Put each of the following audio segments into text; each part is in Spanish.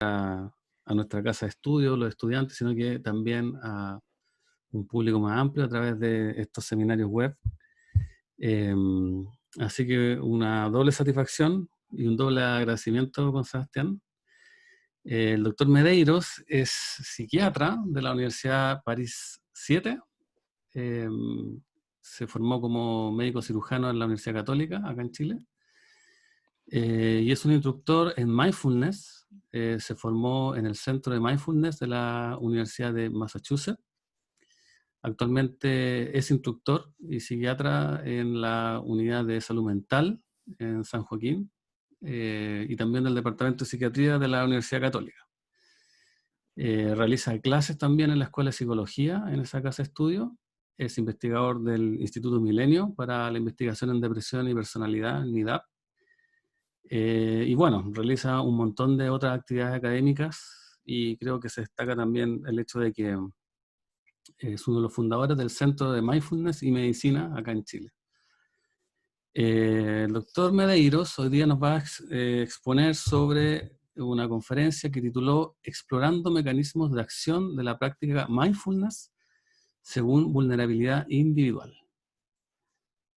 a nuestra casa de estudio, los estudiantes, sino que también a un público más amplio a través de estos seminarios web. Así que una doble satisfacción y un doble agradecimiento con Sebastián. El doctor Medeiros es psiquiatra de la Universidad París 7. Se formó como médico cirujano en la Universidad Católica, acá en Chile. Y es un instructor en mindfulness. Se formó en el Centro de Mindfulness de la Universidad de Massachusetts. Actualmente es instructor y psiquiatra en la Unidad de Salud Mental en San Joaquín y también del Departamento de Psiquiatría de la Universidad Católica. Realiza clases también en la Escuela de Psicología en esa casa de estudio. Es investigador del Instituto Milenio para la investigación en depresión y personalidad, NIDAP. Y bueno, realiza un montón de otras actividades académicas y creo que se destaca también el hecho de que es uno de los fundadores del Centro de Mindfulness y Medicina acá en Chile. El doctor Medeiros hoy día nos va a exponer sobre una conferencia que tituló Explorando mecanismos de acción de la práctica mindfulness según vulnerabilidad individual.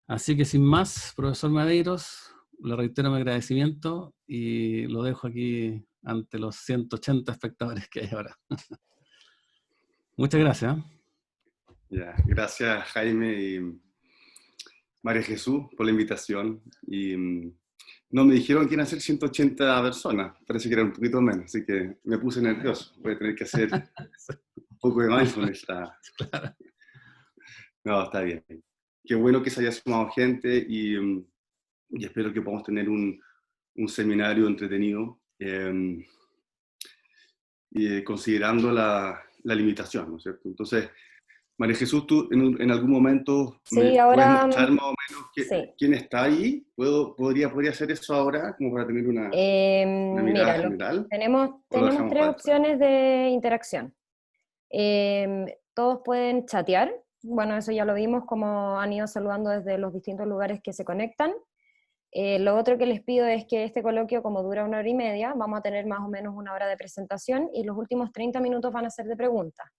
Así que sin más, profesor Medeiros, le reitero mi agradecimiento y lo dejo aquí ante los 180 espectadores que hay ahora. Muchas gracias. Ya, gracias Jaime y María Jesús por la invitación. Y no me dijeron que iban a ser 180 personas, parece que eran un poquito menos, así que me puse nervioso. Voy a tener que hacer un poco de mindfulness. Claro. No, está bien. Qué bueno que se haya sumado gente y espero que podamos tener un seminario entretenido, considerando la limitación, ¿no es cierto? Entonces, María Jesús, tú en algún momento me Sí, puedes ahora mostrar más o menos sí. quién está ahí. ¿Podría hacer eso ahora, como para tener una mirada Mira, general? tenemos ¿O lo tres dejamos para después? opciones de interacción. Todos pueden chatear, bueno, eso ya lo vimos, como han ido saludando desde los distintos lugares que se conectan. Lo otro que les pido es que este coloquio, como dura 1 hora y media, vamos a tener más o menos 1 hora de presentación y los últimos 30 minutos van a ser de preguntas.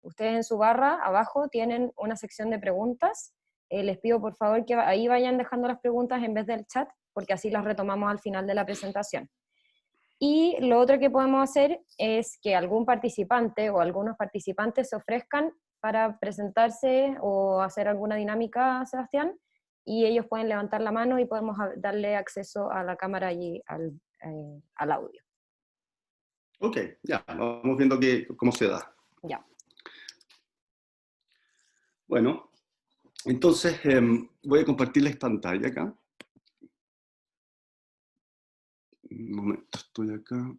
Ustedes en su barra abajo tienen una sección de preguntas. Les pido por favor que ahí vayan dejando las preguntas en vez del chat, porque así las retomamos al final de la presentación. Y lo otro que podemos hacer es que algún participante o algunos participantes se ofrezcan para presentarse o hacer alguna dinámica, Sebastián, y ellos pueden levantar la mano y podemos darle acceso a la cámara y al audio. Ok, ya, vamos viendo cómo se da. Ya. Bueno, entonces voy a compartirles pantalla acá. Un momento, estoy acá.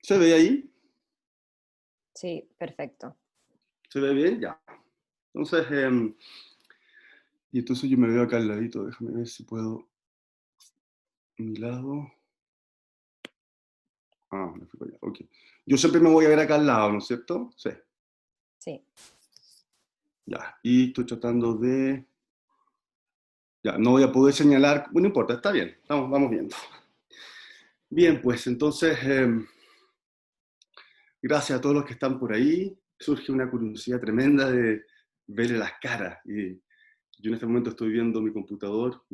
¿Se ve ahí? Sí, perfecto. ¿Se ve bien? Ya. Entonces, y entonces yo me veo acá al ladito. Déjame ver si puedo. A mi lado. Ah, me fui para allá. Ok. Yo siempre me voy a ver acá al lado, ¿no es cierto? Sí. Sí. Ya. Y estoy tratando de. Ya, no voy a poder señalar. Bueno, no importa, está bien. Vamos viendo. Bien, pues entonces, gracias a todos los que están por ahí. Surge una curiosidad tremenda de verle las caras. Y yo en este momento estoy viendo mi computador,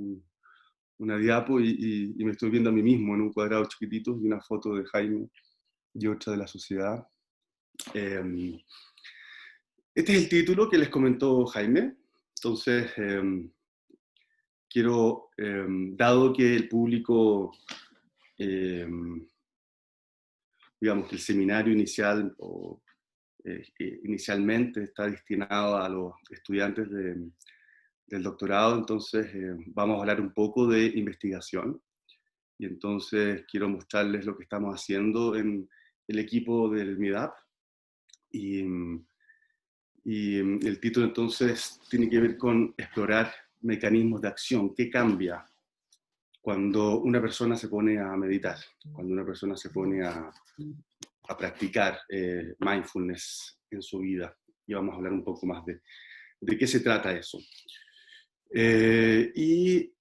una diapo, y me estoy viendo a mí mismo en un cuadrado chiquitito y una foto de Jaime y otra de la sociedad. Este es el título que les comentó Jaime. Entonces, quiero, dado que el público, digamos que el seminario inicial inicialmente está destinado a los estudiantes del doctorado, entonces vamos a hablar un poco de investigación. Y entonces quiero mostrarles lo que estamos haciendo en el equipo del MIDAP. Y el título entonces tiene que ver con explorar mecanismos de acción. ¿Qué cambia cuando una persona se pone a meditar? Cuando una persona se pone a practicar mindfulness en su vida. Y vamos a hablar un poco más de qué se trata eso. Y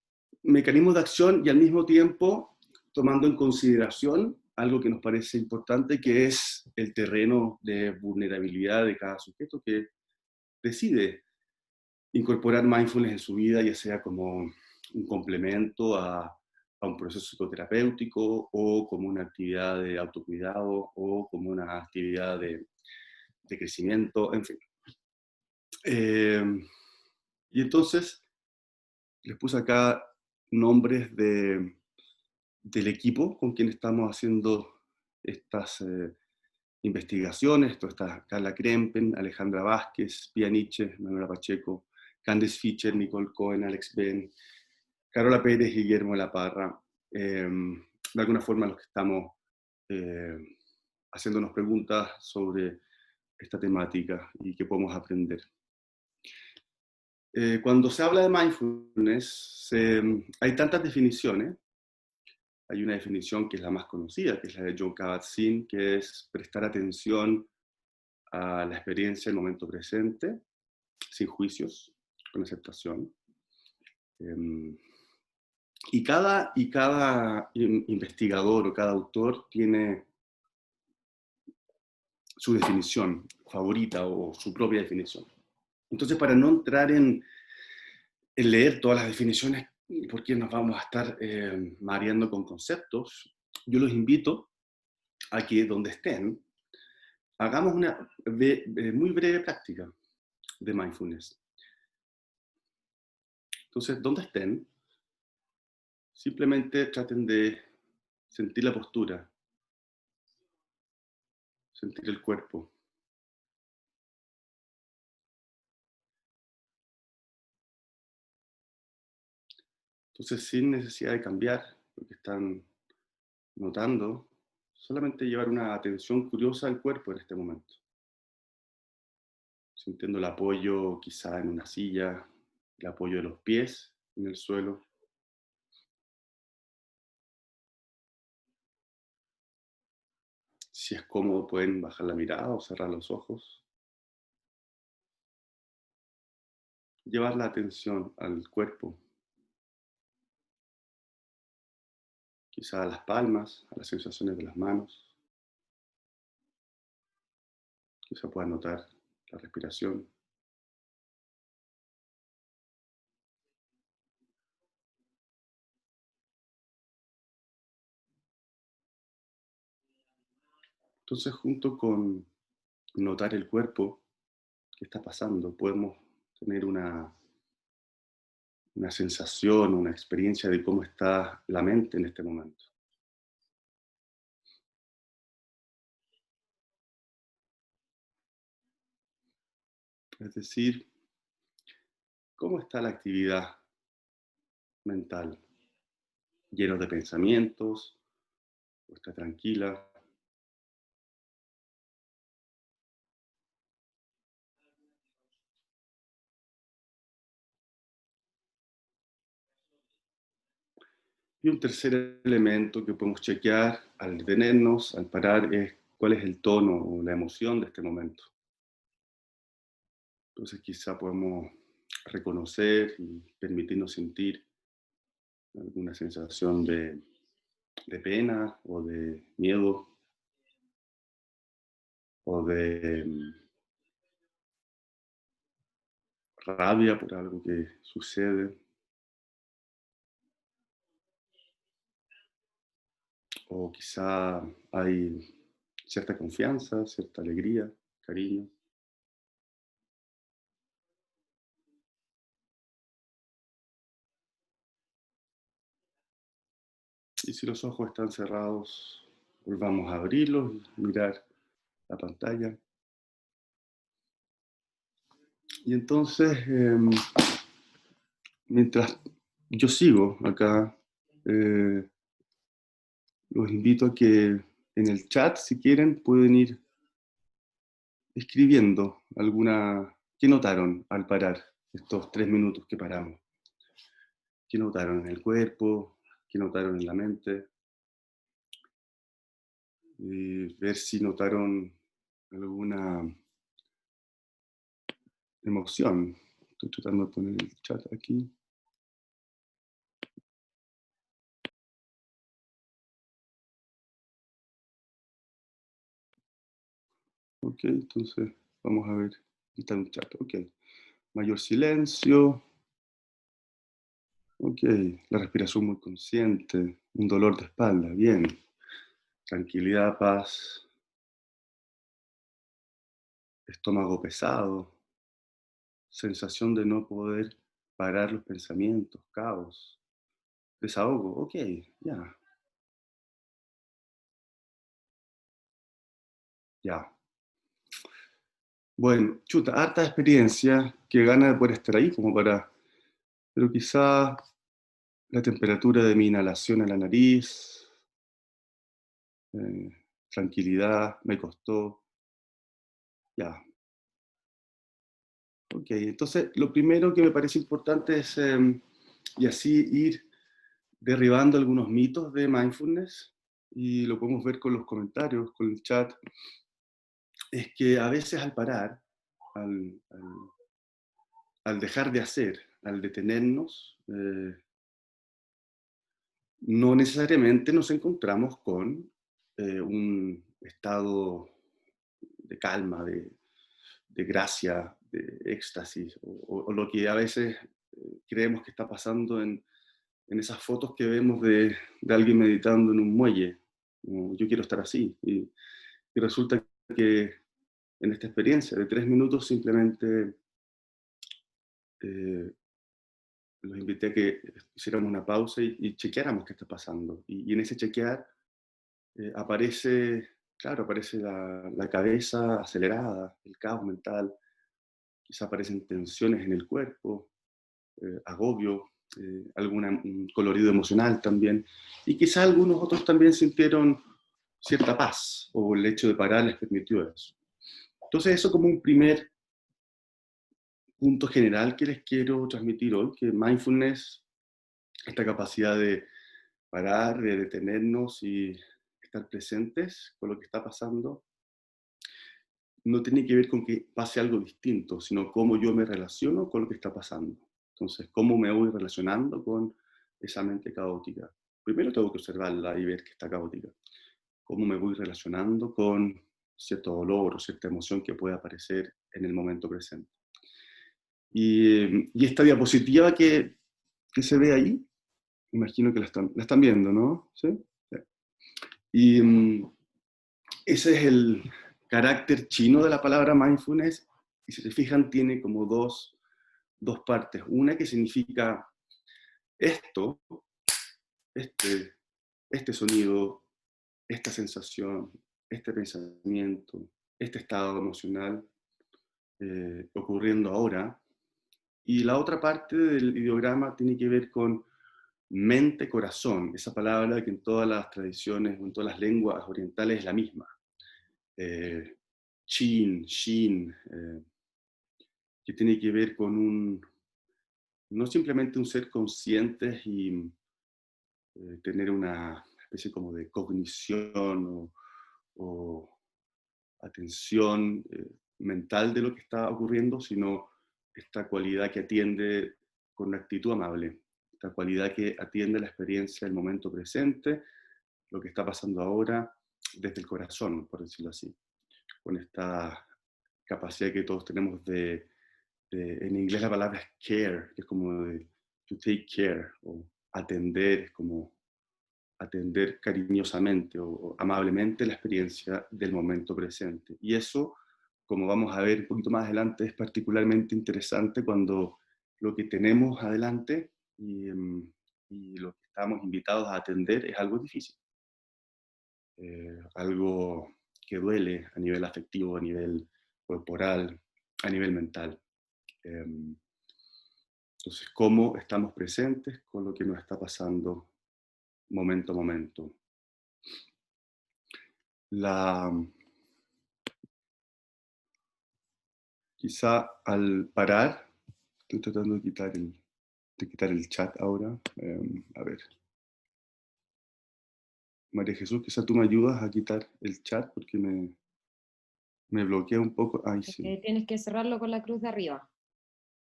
mecanismos de acción y al mismo tiempo tomando en consideración algo que nos parece importante, que es el terreno de vulnerabilidad de cada sujeto que decide incorporar mindfulness en su vida, ya sea como un complemento a un proceso psicoterapéutico o como una actividad de autocuidado o como una actividad de crecimiento, en fin. Y entonces les puse acá nombres del equipo con quien estamos haciendo estas investigaciones. Esto está Carla Krempen, Alejandra Vázquez, Pia Nietzsche, Manuela Pacheco, Candice Fischer, Nicole Cohen, Alex Ben, Carola Pérez, Guillermo de la Parra. De alguna forma los que estamos haciéndonos preguntas sobre esta temática y qué podemos aprender. Cuando se habla de mindfulness, hay tantas definiciones. Hay una definición que es la más conocida, que es la de Jon Kabat-Zinn, que es prestar atención a la experiencia del momento presente, sin juicios, con aceptación. Y cada investigador o cada autor tiene su definición favorita o su propia definición. Entonces, para no entrar en leer todas las definiciones, porque nos vamos a estar mareando con conceptos, yo los invito a que donde estén, hagamos una muy breve práctica de mindfulness. Entonces, donde estén, simplemente traten de sentir la postura, sentir el cuerpo. Entonces, sin necesidad de cambiar lo que están notando, solamente llevar una atención curiosa al cuerpo en este momento. Sintiendo el apoyo quizá en una silla, el apoyo de los pies en el suelo. Si es cómodo, pueden bajar la mirada o cerrar los ojos. Llevar la atención al cuerpo. Quizá a las palmas, a las sensaciones de las manos. Quizá puedan notar la respiración. Entonces, junto con notar el cuerpo, qué está pasando, podemos tener una sensación, una experiencia de cómo está la mente en este momento. Es decir, cómo está la actividad mental, lleno de pensamientos, o está tranquila. Y un tercer elemento que podemos chequear al detenernos, al parar, es cuál es el tono o la emoción de este momento. Entonces quizá podemos reconocer y permitirnos sentir alguna sensación de pena o de miedo o de rabia por algo que sucede, o quizá hay cierta confianza, cierta alegría, cariño. Y si los ojos están cerrados, volvamos a abrirlos y mirar la pantalla. Y entonces, mientras yo sigo acá, los invito a que en el chat, si quieren, pueden ir escribiendo ¿qué notaron al parar estos 3 minutos que paramos? ¿Qué notaron en el cuerpo? ¿Qué notaron en la mente? Y ver si notaron alguna emoción. Estoy tratando de poner el chat aquí. Ok, entonces vamos a ver. Aquí está el chat. Ok. Mayor silencio. Ok. La respiración muy consciente. Un dolor de espalda. Bien. Tranquilidad, paz. Estómago pesado. Sensación de no poder parar los pensamientos. Caos. Desahogo. Ok, ya. Ya. Bueno, chuta, harta experiencia que gana de poder estar ahí como para... Pero quizá la temperatura de mi inhalación en la nariz, tranquilidad, me costó, ya. Ok, entonces lo primero que me parece importante es, y así ir derribando algunos mitos de mindfulness, y lo podemos ver con los comentarios, con el chat, es que a veces al parar, al, al- al dejar de hacer, al detenernos, no necesariamente nos encontramos con un estado de calma, de gracia, de éxtasis, o lo que a veces creemos que está pasando en esas fotos que vemos de alguien meditando en un muelle. Como, yo quiero estar así. Y resulta que en esta experiencia de 3 minutos simplemente eh, los invité a que hiciéramos una pausa y chequeáramos qué está pasando. Y en ese chequear aparece, claro, aparece la cabeza acelerada, el caos mental, quizá aparecen tensiones en el cuerpo, agobio, un colorido emocional también, y quizá algunos otros también sintieron cierta paz, o el hecho de parar les permitió eso. Entonces eso como un primer punto general que les quiero transmitir hoy, que mindfulness, esta capacidad de parar, de detenernos y estar presentes con lo que está pasando, no tiene que ver con que pase algo distinto, sino cómo yo me relaciono con lo que está pasando. Entonces, cómo me voy relacionando con esa mente caótica. Primero tengo que observarla y ver que está caótica. Cómo me voy relacionando con cierto dolor o cierta emoción que puede aparecer en el momento presente. Y esta diapositiva que se ve ahí, imagino que la están viendo, ¿no? ¿Sí? Y ese es el carácter chino de la palabra mindfulness, y si se fijan tiene como dos partes. Una que significa esto, este, este sonido, esta sensación, este pensamiento, este estado emocional ocurriendo ahora. Y la otra parte del ideograma tiene que ver con mente-corazón, esa palabra que en todas las tradiciones, en todas las lenguas orientales es la misma. Chin, shin, que tiene que ver con no simplemente un ser conscientes y tener una especie como de cognición o atención mental de lo que está ocurriendo, sino esta cualidad que atiende con una actitud amable, esta cualidad que atiende la experiencia del momento presente, lo que está pasando ahora, desde el corazón, por decirlo así, con esta capacidad que todos tenemos en inglés la palabra es care, que es como de to take care, o atender, es como atender cariñosamente o amablemente la experiencia del momento presente. Y eso, como vamos a ver un poquito más adelante, es particularmente interesante cuando lo que tenemos adelante y lo que estamos invitados a atender es algo difícil, algo que duele a nivel afectivo, a nivel corporal, a nivel mental. Entonces, ¿cómo estamos presentes con lo que nos está pasando momento a momento? Quizá al parar, estoy tratando de quitar el chat ahora. A ver, María Jesús, quizá tú me ayudas a quitar el chat porque me bloquea un poco. Ay, sí. Tienes que cerrarlo con la cruz de arriba.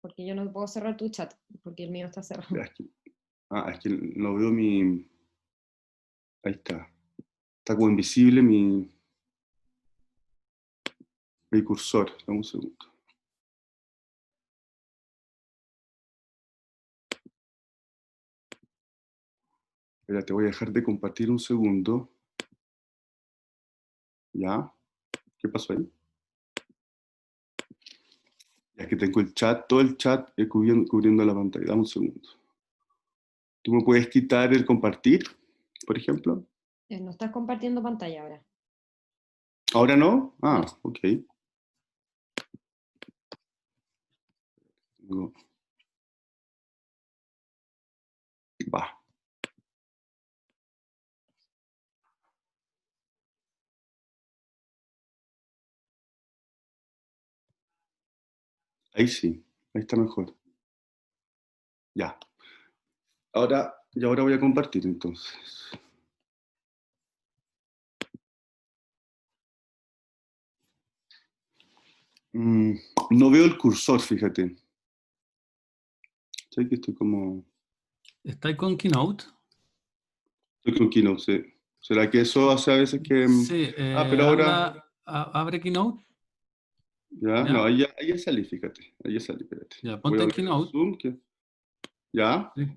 porque yo no puedo cerrar tu chat, porque el mío está cerrado. Es que no veo mi... Ahí está. Está como invisible mi cursor. Dame un segundo. Espera, te voy a dejar de compartir un segundo. ¿Ya? ¿Qué pasó ahí? Es que tengo el chat, todo el chat cubriendo la pantalla. Dame un segundo. ¿Tú me puedes quitar el compartir, por ejemplo? No estás compartiendo pantalla ahora. ¿Ahora no? Ah, ok. No. Va. Ahí sí, ahí está mejor. Ya. Y ahora voy a compartir entonces. No veo el cursor, fíjate. Sé que estoy como... ¿Estáis con Keynote? Estoy con Keynote, sí. ¿Será que eso hace a veces que... Sí, pero ahora... abre Keynote. Ya, no, ¿Ya? ahí ya salí, fíjate. Ahí ya salí, espérate. Ya, Voy ponte a en abrir el Keynote. Zoom. ¿Ya? Sí.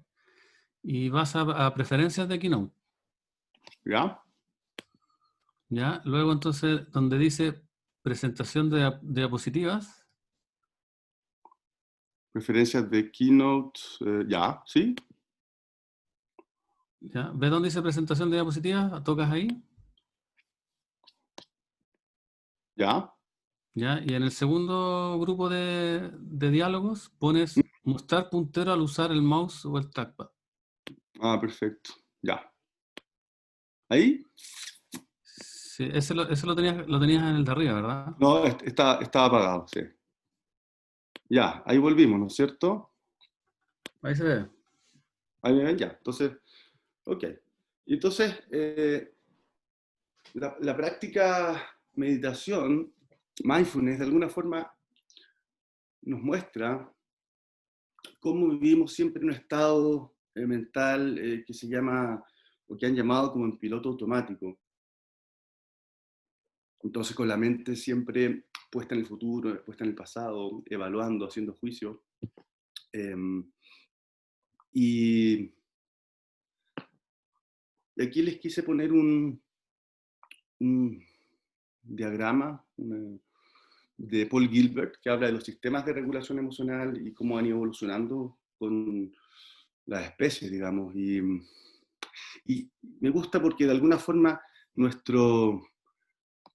Y vas a preferencias de Keynote. ¿Ya? ¿Ya? Luego entonces, donde dice presentación de diapositivas, Preferencias de Keynote. ¿Ya? ¿Sí? ¿ya? ¿Ves dónde dice presentación de diapositivas? Tocas ahí, ¿Ya? ¿ya? Y en el segundo grupo de diálogos pones mostrar puntero al usar el mouse o el trackpad. Ah, perfecto. Ya. ¿Ahí? Sí, ese lo tenías en el de arriba, ¿verdad? No, estaba apagado, sí. Ya, ahí volvimos, ¿no es cierto? Ahí se ve. Ahí me ven ya. Entonces, ok. Entonces, la práctica meditación, mindfulness, de alguna forma nos muestra cómo vivimos siempre en un estado mental que se llama, o que han llamado como en piloto automático. Entonces, con la mente siempre puesta en el futuro, puesta en el pasado, evaluando, haciendo juicio. Y aquí les quise poner un diagrama de Paul Gilbert que habla de los sistemas de regulación emocional y cómo han ido evolucionando con las especies, digamos. Y me gusta porque de alguna forma nuestro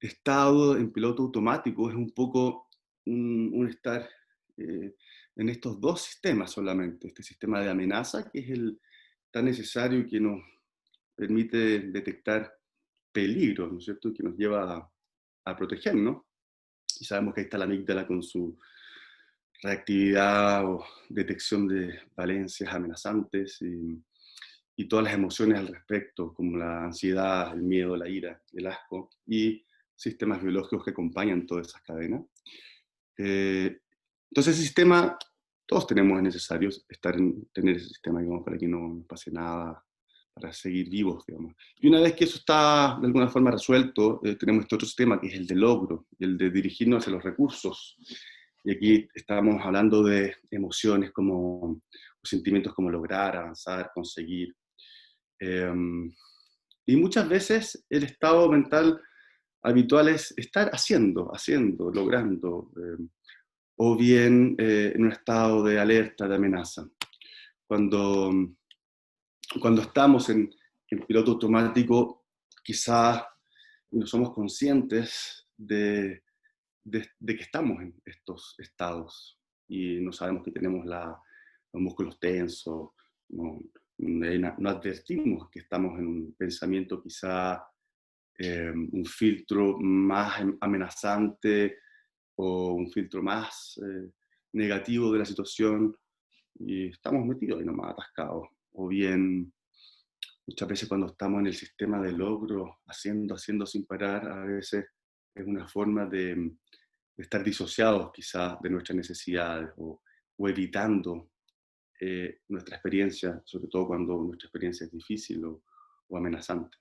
estado en piloto automático es un poco un estar en estos dos sistemas solamente. Este sistema de amenaza, que es el tan necesario y que nos permite detectar peligros, ¿no es cierto?, que nos lleva a protegernos. Y sabemos que ahí está la amígdala con su reactividad o detección de valencias amenazantes y todas las emociones al respecto, como la ansiedad, el miedo, la ira, el asco, y sistemas biológicos que acompañan todas esas cadenas. Entonces ese sistema, todos tenemos necesarios tener ese sistema, digamos, para que no nos pase nada, para seguir vivos, digamos. Y una vez que eso está de alguna forma resuelto, tenemos este otro sistema que es el de logro, el de dirigirnos hacia los recursos. Y aquí estamos hablando de emociones como, sentimientos como lograr, avanzar, conseguir. Y muchas veces el estado mental habitual es estar haciendo, logrando, o bien en un estado de alerta, de amenaza. Cuando estamos en piloto automático, quizás no somos conscientes de que estamos en estos estados y no sabemos que tenemos los músculos tensos, no advertimos que estamos en un pensamiento quizá un filtro más amenazante o un filtro más negativo de la situación y estamos metidos ahí nomás atascados. O bien, muchas veces cuando estamos en el sistema de logro, haciendo sin parar, a veces es una forma de estar disociados quizás de nuestras necesidades o o evitando nuestra experiencia, sobre todo cuando nuestra experiencia es difícil o amenazante.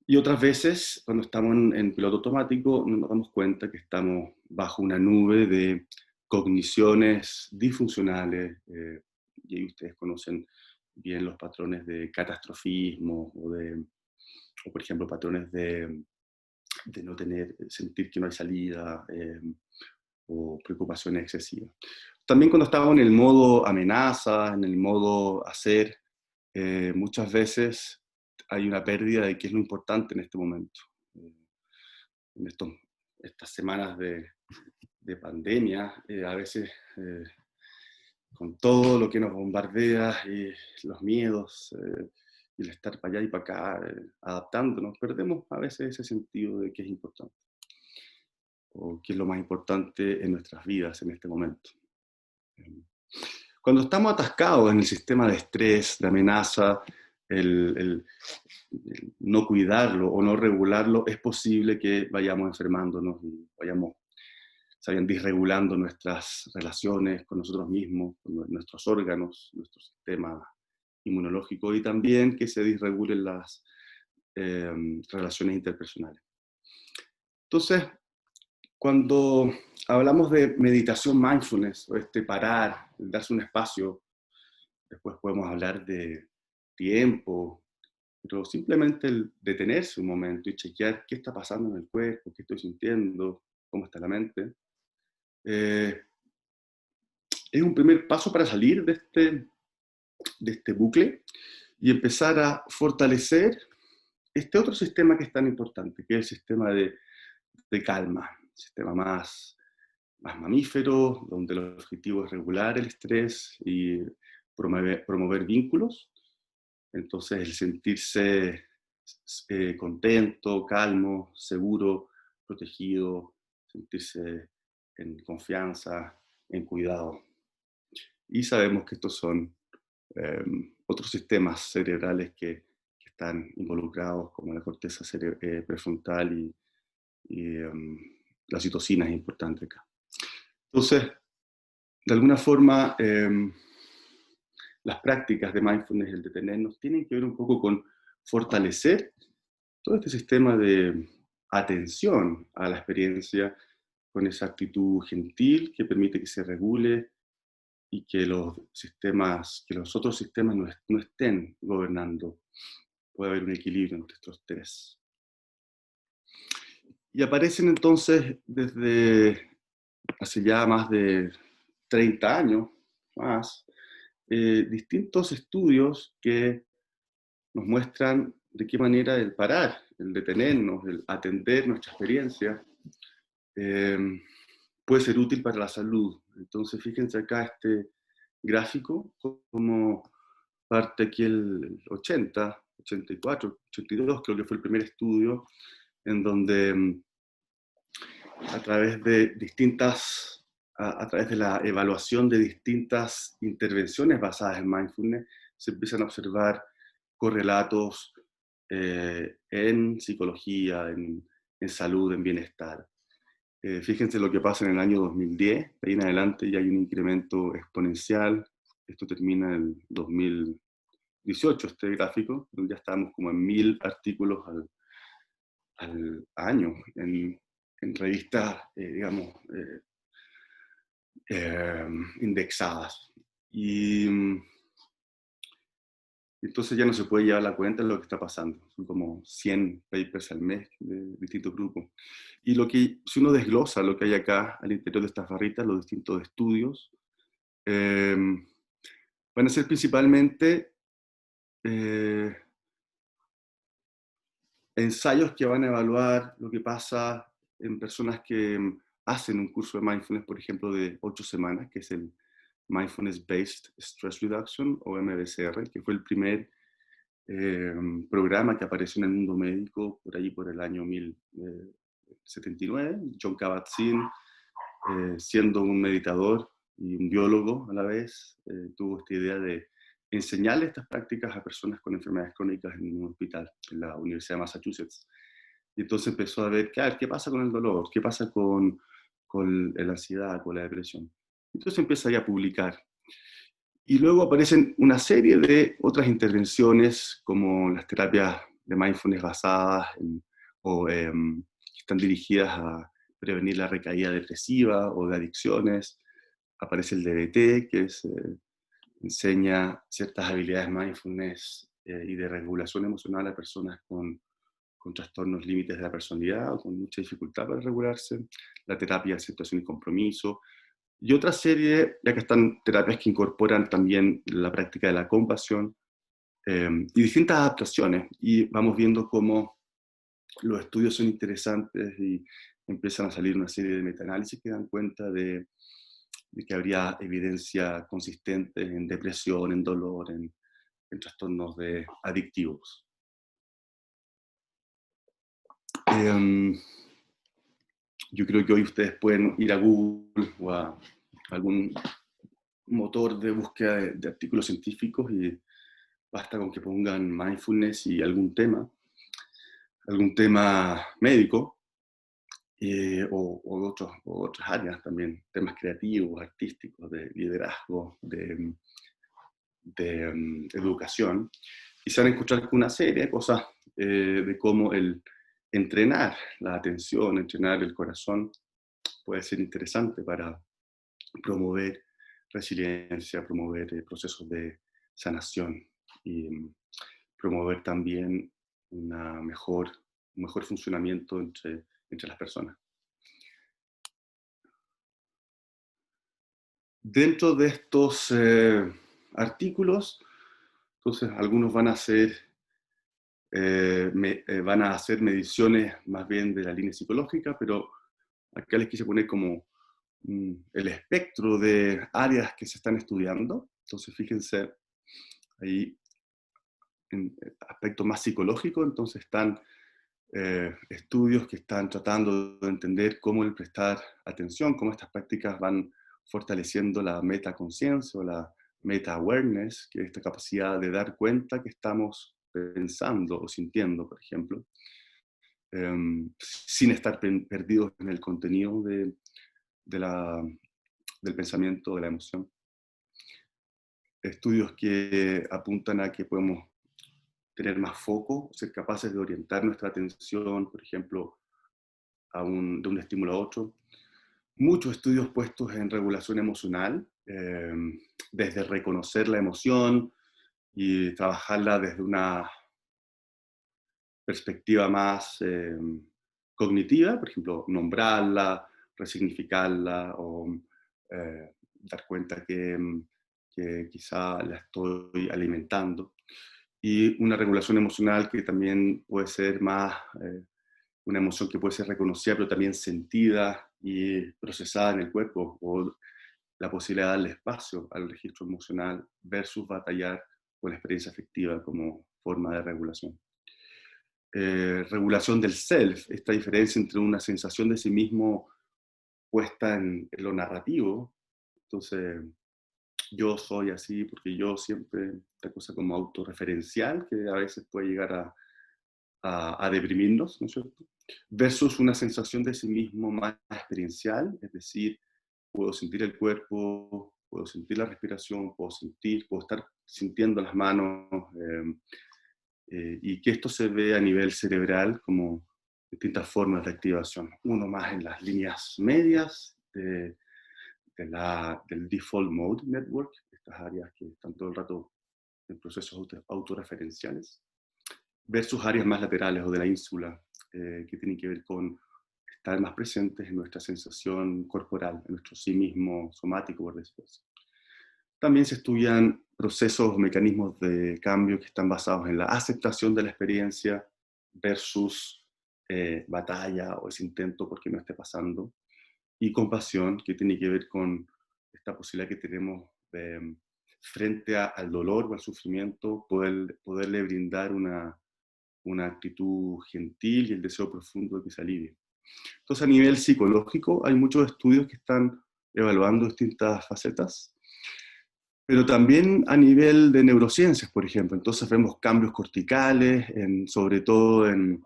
Y otras veces, cuando estamos en piloto automático, no nos damos cuenta que estamos bajo una nube de cogniciones disfuncionales, y ahí ustedes conocen bien los patrones de catastrofismo o por ejemplo, patrones de no sentir que no hay salida, o preocupaciones excesivas. También cuando estamos en el modo amenaza, en el modo hacer, muchas veces hay una pérdida de qué es lo importante en este momento. En estas semanas de pandemia, a veces con todo lo que nos bombardea y los miedos, y el estar para allá y para acá, adaptándonos, perdemos a veces ese sentido de qué es importante, o qué es lo más importante en nuestras vidas en este momento. Cuando estamos atascados en el sistema de estrés, de amenaza, el no cuidarlo o no regularlo, es posible que vayamos enfermándonos y vayamos disregulando nuestras relaciones con nosotros mismos, con nuestros órganos, nuestro sistema inmunológico, y también que se disregulen las relaciones interpersonales. Entonces, cuando hablamos de meditación mindfulness, o parar, darse un espacio, después podemos hablar de tiempo, pero simplemente el detenerse un momento y chequear qué está pasando en el cuerpo, qué estoy sintiendo, cómo está la mente, es un primer paso para salir de este bucle y empezar a fortalecer este otro sistema que es tan importante, que es el sistema de calma, un sistema más mamífero, donde el objetivo es regular el estrés y promover vínculos. Entonces, el sentirse contento, calmo, seguro, protegido, sentirse en confianza, en cuidado. Y sabemos que estos son otros sistemas cerebrales que están involucrados, como la corteza prefrontal y la citocina es importante acá. Entonces, de alguna forma, las prácticas de mindfulness, el detenernos, tienen que ver un poco con fortalecer todo este sistema de atención a la experiencia, con esa actitud gentil que permite que se regule y que los otros sistemas no estén gobernando. Puede haber un equilibrio entre estos tres. Y aparecen entonces desde hace ya más de 30 años más, distintos estudios que nos muestran de qué manera el parar, el detenernos, el atender nuestra experiencia, puede ser útil para la salud. Entonces, fíjense acá este gráfico, como parte aquí el 80, 84, 82, creo que fue el primer estudio, en donde a través de la evaluación de distintas intervenciones basadas en mindfulness, se empiezan a observar correlatos en psicología, en salud, en bienestar. Fíjense lo que pasa en el año 2010, de ahí en adelante ya hay un incremento exponencial. Esto termina en el 2018, este gráfico, donde ya estamos como en 1000 artículos al año en revistas, digamos, indexadas. Y entonces ya no se puede llevar la cuenta de lo que está pasando. Son como 100 papers al mes de distintos grupos. Y si uno desglosa lo que hay acá al interior de estas barritas, los distintos estudios, van a ser principalmente ensayos que van a evaluar lo que pasa en personas que hacen un curso de mindfulness, por ejemplo, de 8 semanas, que es el Mindfulness Based Stress Reduction, o MBSR, que fue el primer programa que apareció en el mundo médico por allí por el año 1079. Jon Kabat-Zinn, siendo un meditador y un biólogo a la vez, tuvo esta idea de enseñarle estas prácticas a personas con enfermedades crónicas en un hospital, en la Universidad de Massachusetts. Y entonces empezó a ver, ¿qué pasa con el dolor? ¿Qué pasa con la ansiedad, con la depresión? Entonces empieza ahí a publicar. Y luego aparecen una serie de otras intervenciones, como las terapias de mindfulness basadas que están dirigidas a prevenir la recaída depresiva o de adicciones. Aparece el DBT, que enseña ciertas habilidades mindfulness y de regulación emocional a personas con trastornos límites de la personalidad o con mucha dificultad para regularse. La terapia de aceptación y compromiso. Y otra serie, ya que están terapias que incorporan también la práctica de la compasión y distintas adaptaciones. Y vamos viendo cómo los estudios son interesantes y empiezan a salir una serie de metaanálisis que dan cuenta de que habría evidencia consistente en depresión, en dolor, en trastornos adictivos. Yo creo que hoy ustedes pueden ir a Google o a algún motor de búsqueda de artículos científicos y basta con que pongan mindfulness y algún tema médico o otras áreas también, temas creativos, artísticos, de liderazgo, de educación, y se van a escuchar una serie de cosas de cómo el entrenar la atención, entrenar el corazón puede ser interesante para promover resiliencia, promover procesos de sanación y promover también un mejor funcionamiento entre las personas. Dentro de estos artículos, entonces algunos van a hacer mediciones más bien de la línea psicológica, pero acá les quise poner como el espectro de áreas que se están estudiando. Entonces fíjense ahí en aspecto más psicológico, entonces están estudios que están tratando de entender cómo el prestar atención, cómo estas prácticas van fortaleciendo la metaconciencia o la meta-awareness, que es esta capacidad de dar cuenta que estamos pensando o sintiendo, por ejemplo, sin estar perdidos en el contenido del pensamiento, de la emoción. Estudios que apuntan a que podemos tener más foco, ser capaces de orientar nuestra atención, por ejemplo, de un estímulo a otro. Muchos estudios puestos en regulación emocional, desde reconocer la emoción y trabajarla desde una perspectiva más cognitiva, por ejemplo, nombrarla, resignificarla o dar cuenta que quizá la estoy alimentando. Y una regulación emocional que también puede ser más una emoción que puede ser reconocida, pero también sentida y procesada en el cuerpo, o la posibilidad de darle espacio al registro emocional versus batallar con la experiencia afectiva como forma de regulación. Regulación del self, esta diferencia entre una sensación de sí mismo puesta en lo narrativo, entonces yo soy así porque yo siempre, esta cosa como autorreferencial que a veces puede llegar a deprimirnos, ¿no es cierto? Versus una sensación de sí mismo más experiencial, es decir, puedo sentir el cuerpo, puedo sentir la respiración, puedo estar sintiendo las manos, y que esto se ve a nivel cerebral como distintas formas de activación. Uno más en las líneas medias del Default Mode Network, estas áreas que están todo el rato en procesos autorreferenciales, versus áreas más laterales o de la ínsula, que tienen que ver con estar más presentes en nuestra sensación corporal, en nuestro sí mismo somático, por decirlo así. También se estudian procesos o mecanismos de cambio que están basados en la aceptación de la experiencia versus batalla o ese intento porque no esté pasando, y compasión, que tiene que ver con esta posibilidad que tenemos de, frente al dolor o al sufrimiento, poderle brindar una actitud gentil y el deseo profundo de que se alivie. Entonces, a nivel psicológico, hay muchos estudios que están evaluando distintas facetas, pero también a nivel de neurociencias, por ejemplo. Entonces vemos cambios corticales, sobre todo en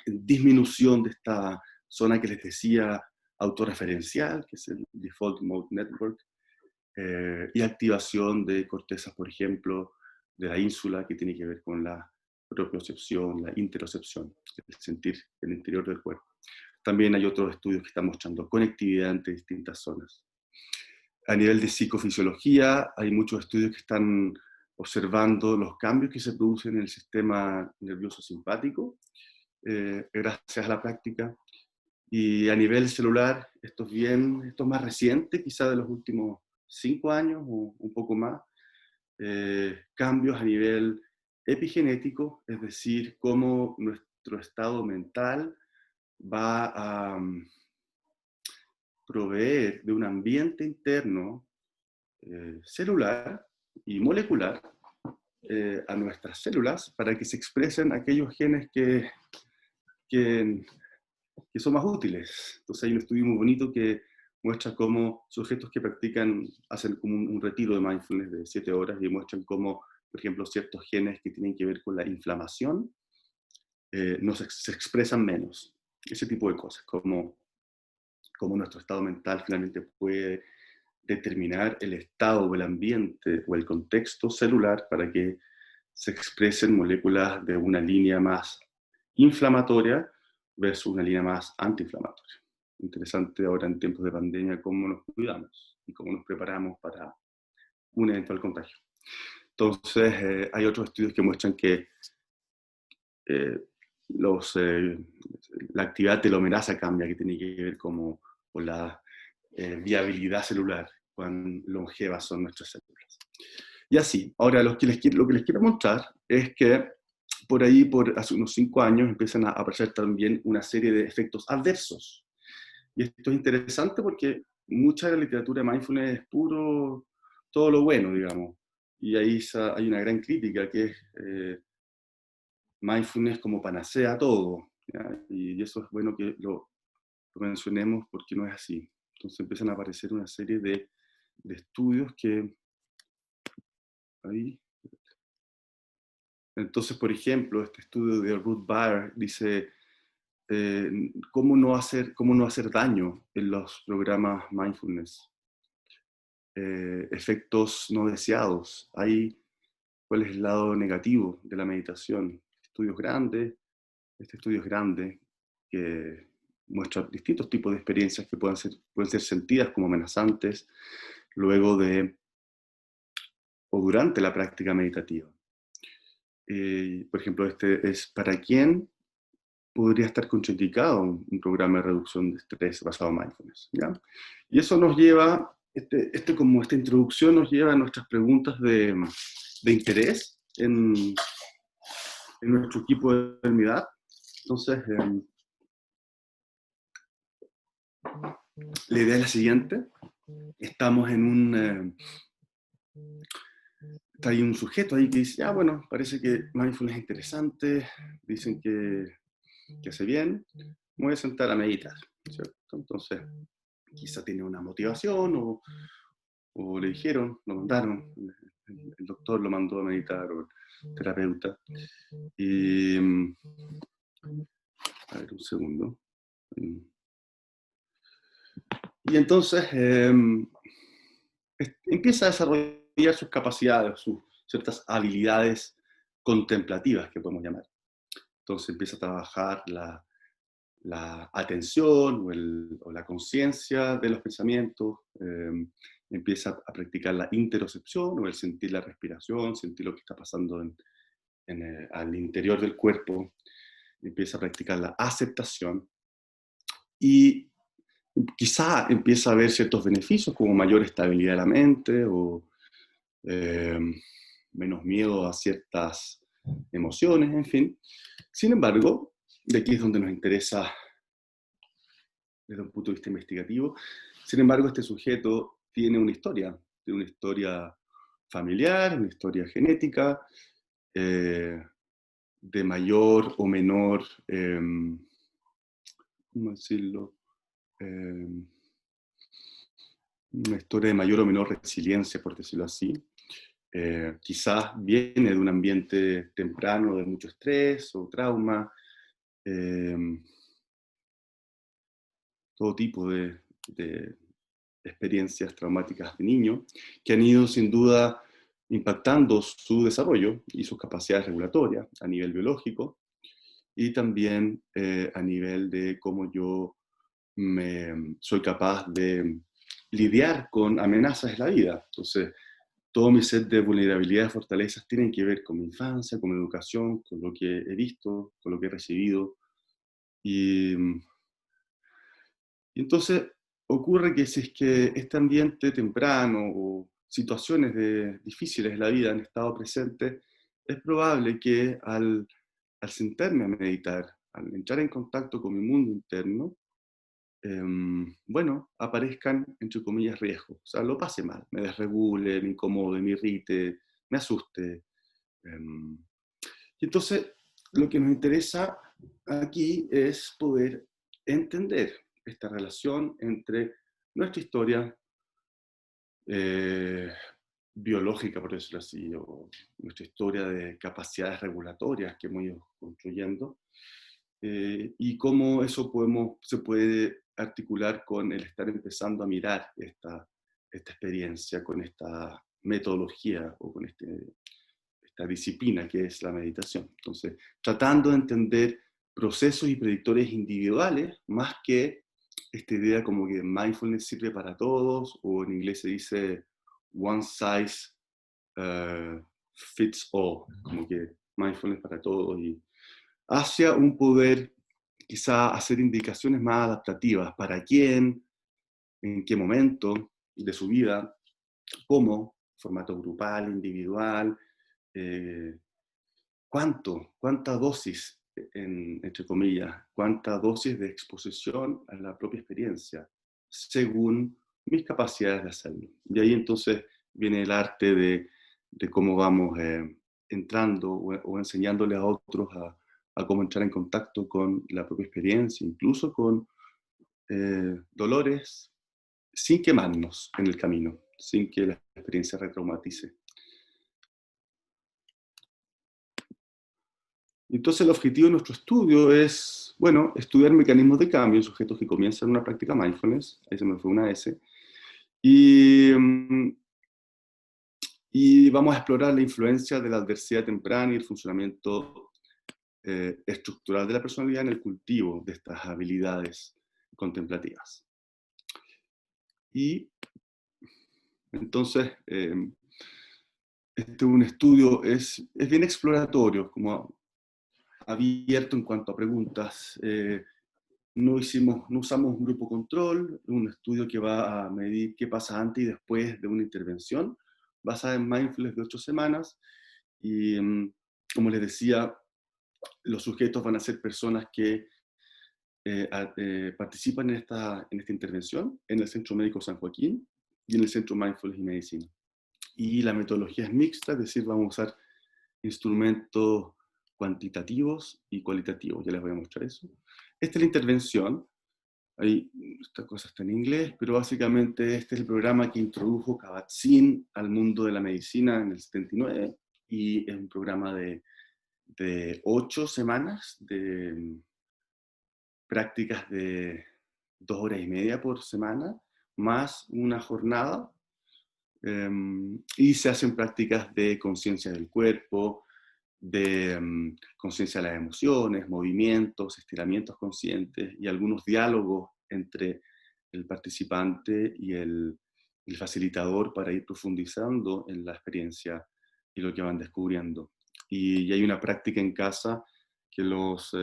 disminución de esta zona que les decía, autorreferencial, que es el Default Mode Network, y activación de cortezas, por ejemplo, de la ínsula, que tiene que ver con la propiocepción, la interocepción, el sentir el interior del cuerpo. También hay otros estudios que están mostrando conectividad entre distintas zonas. A nivel de psicofisiología, hay muchos estudios que están observando los cambios que se producen en el sistema nervioso simpático, gracias a la práctica. Y a nivel celular, esto es más reciente, quizá de los últimos 5 años o un poco más, cambios a nivel epigenético, es decir, cómo nuestro estado mental va a proveer de un ambiente interno celular y molecular a nuestras células para que se expresen aquellos genes que son más útiles. Entonces hay un estudio muy bonito que muestra cómo sujetos que practican, hacen como un retiro de mindfulness de 7 horas y muestran cómo, por ejemplo, ciertos genes que tienen que ver con la inflamación se expresan menos. Ese tipo de cosas, como nuestro estado mental finalmente puede determinar el estado o el ambiente o el contexto celular para que se expresen moléculas de una línea más inflamatoria versus una línea más antiinflamatoria. Interesante ahora en tiempos de pandemia cómo nos cuidamos y cómo nos preparamos para un eventual contagio. Entonces, hay otros estudios que muestran que la actividad telomerasa cambia, que tiene que ver con la viabilidad celular, cuán longevas son nuestras células. Y así, ahora lo que les quiero mostrar es que por ahí, hace unos 5 años, empiezan a aparecer también una serie de efectos adversos. Y esto es interesante porque mucha de la literatura de mindfulness es puro, todo lo bueno, digamos. Y ahí hay una gran crítica que es mindfulness como panacea a todo. ¿Ya? Y eso es bueno que lo mencionemos porque no es así. Entonces empiezan a aparecer una serie de estudios que... Ahí. Entonces, por ejemplo, este estudio de Ruth Baer dice cómo no hacer daño en los programas mindfulness. Efectos no deseados. ¿Cuál es el lado negativo de la meditación? Este estudio es grande, que muestra distintos tipos de experiencias que pueden ser sentidas como amenazantes luego de o durante la práctica meditativa. Por ejemplo, este es para quién podría estar contraindicado un programa de reducción de estrés basado en mindfulness, ¿ya? Y eso nos lleva, esta introducción nos lleva a nuestras preguntas de interés en nuestro equipo de Hermidad. Entonces, la idea es la siguiente. Estamos hay un sujeto ahí que dice, bueno, parece que mindfulness es interesante, dicen que hace bien, me voy a sentar a meditar, ¿cierto? Entonces, quizá tiene una motivación o le dijeron, lo mandaron, el doctor lo mandó a meditar o el terapeuta. Y, a ver, un segundo. Y entonces empieza a desarrollar sus capacidades, sus ciertas habilidades contemplativas que podemos llamar. Entonces empieza a trabajar la atención o la conciencia de los pensamientos, empieza a practicar la interocepción o el sentir la respiración, sentir lo que está pasando al interior del cuerpo, empieza a practicar la aceptación y quizá empieza a ver ciertos beneficios como mayor estabilidad de la mente o menos miedo a ciertas emociones, en fin. Sin embargo, de aquí es donde nos interesa desde un punto de vista investigativo. Sin embargo, este sujeto tiene una historia familiar, una historia genética, de mayor o menor, ¿cómo decirlo? Una historia de mayor o menor resiliencia, por decirlo así. Quizás viene de un ambiente temprano de mucho estrés o trauma. todo tipo de experiencias traumáticas de niño, que han ido sin duda impactando su desarrollo y sus capacidades regulatorias a nivel biológico, y también a nivel de cómo yo soy capaz de lidiar con amenazas en la vida. Entonces, todo mi set de vulnerabilidades, fortalezas, tienen que ver con mi infancia, con mi educación, con lo que he visto, con lo que he recibido. Y entonces ocurre que si es que este ambiente temprano o situaciones difíciles de la vida han estado presentes, es probable que al sentarme a meditar, al entrar en contacto con mi mundo interno, bueno, aparezcan, entre comillas, riesgos. O sea, lo pase mal, me desregule, me incomode, me irrite, me asuste. Y entonces, lo que nos interesa aquí es poder entender esta relación entre nuestra historia biológica, por decirlo así, o nuestra historia de capacidades regulatorias que hemos ido construyendo, y cómo eso se puede articular con el estar empezando a mirar esta experiencia, con esta metodología o con esta disciplina que es la meditación. Entonces, tratando de entender procesos y predictores individuales, más que esta idea como que mindfulness sirve para todos, o en inglés se dice one size fits all, como que mindfulness para todos, y hacia un poder quizá hacer indicaciones más adaptativas para quién, en qué momento de su vida, cómo, formato grupal, individual, cuánta dosis, entre comillas, cuánta dosis de exposición a la propia experiencia, según mis capacidades de hacerlo. Y ahí entonces viene el arte de cómo vamos entrando o enseñándole a otros a cómo entrar en contacto con la propia experiencia, incluso con dolores, sin quemarnos en el camino, sin que la experiencia retraumatice. Entonces el objetivo de nuestro estudio es, bueno, estudiar mecanismos de cambio en sujetos que comienzan una práctica mindfulness, ahí se me fue una S, y, y vamos a explorar la influencia de la adversidad temprana y el funcionamiento estructural de la personalidad en el cultivo de estas habilidades contemplativas. Y entonces, este es un estudio, es bien exploratorio, como abierto en cuanto a preguntas. No usamos un grupo control, un estudio que va a medir qué pasa antes y después de una intervención, basada en mindfulness de 8 semanas. Y como les decía, los sujetos van a ser personas que participan en esta intervención en el Centro Médico San Joaquín y en el Centro Mindfulness y Medicina. Y la metodología es mixta, es decir, vamos a usar instrumentos cuantitativos y cualitativos. Ya les voy a mostrar eso. Esta es la intervención. Ahí, esta cosa está en inglés, pero básicamente este es el programa que introdujo Kabat-Zinn al mundo de la medicina en el 79, y es un programa de 8 semanas, de prácticas de 2 horas y media por semana, más una jornada, y se hacen prácticas de conciencia del cuerpo, de conciencia de las emociones, movimientos, estiramientos conscientes y algunos diálogos entre el participante y el facilitador para ir profundizando en la experiencia y lo que van descubriendo. Y hay una práctica en casa que los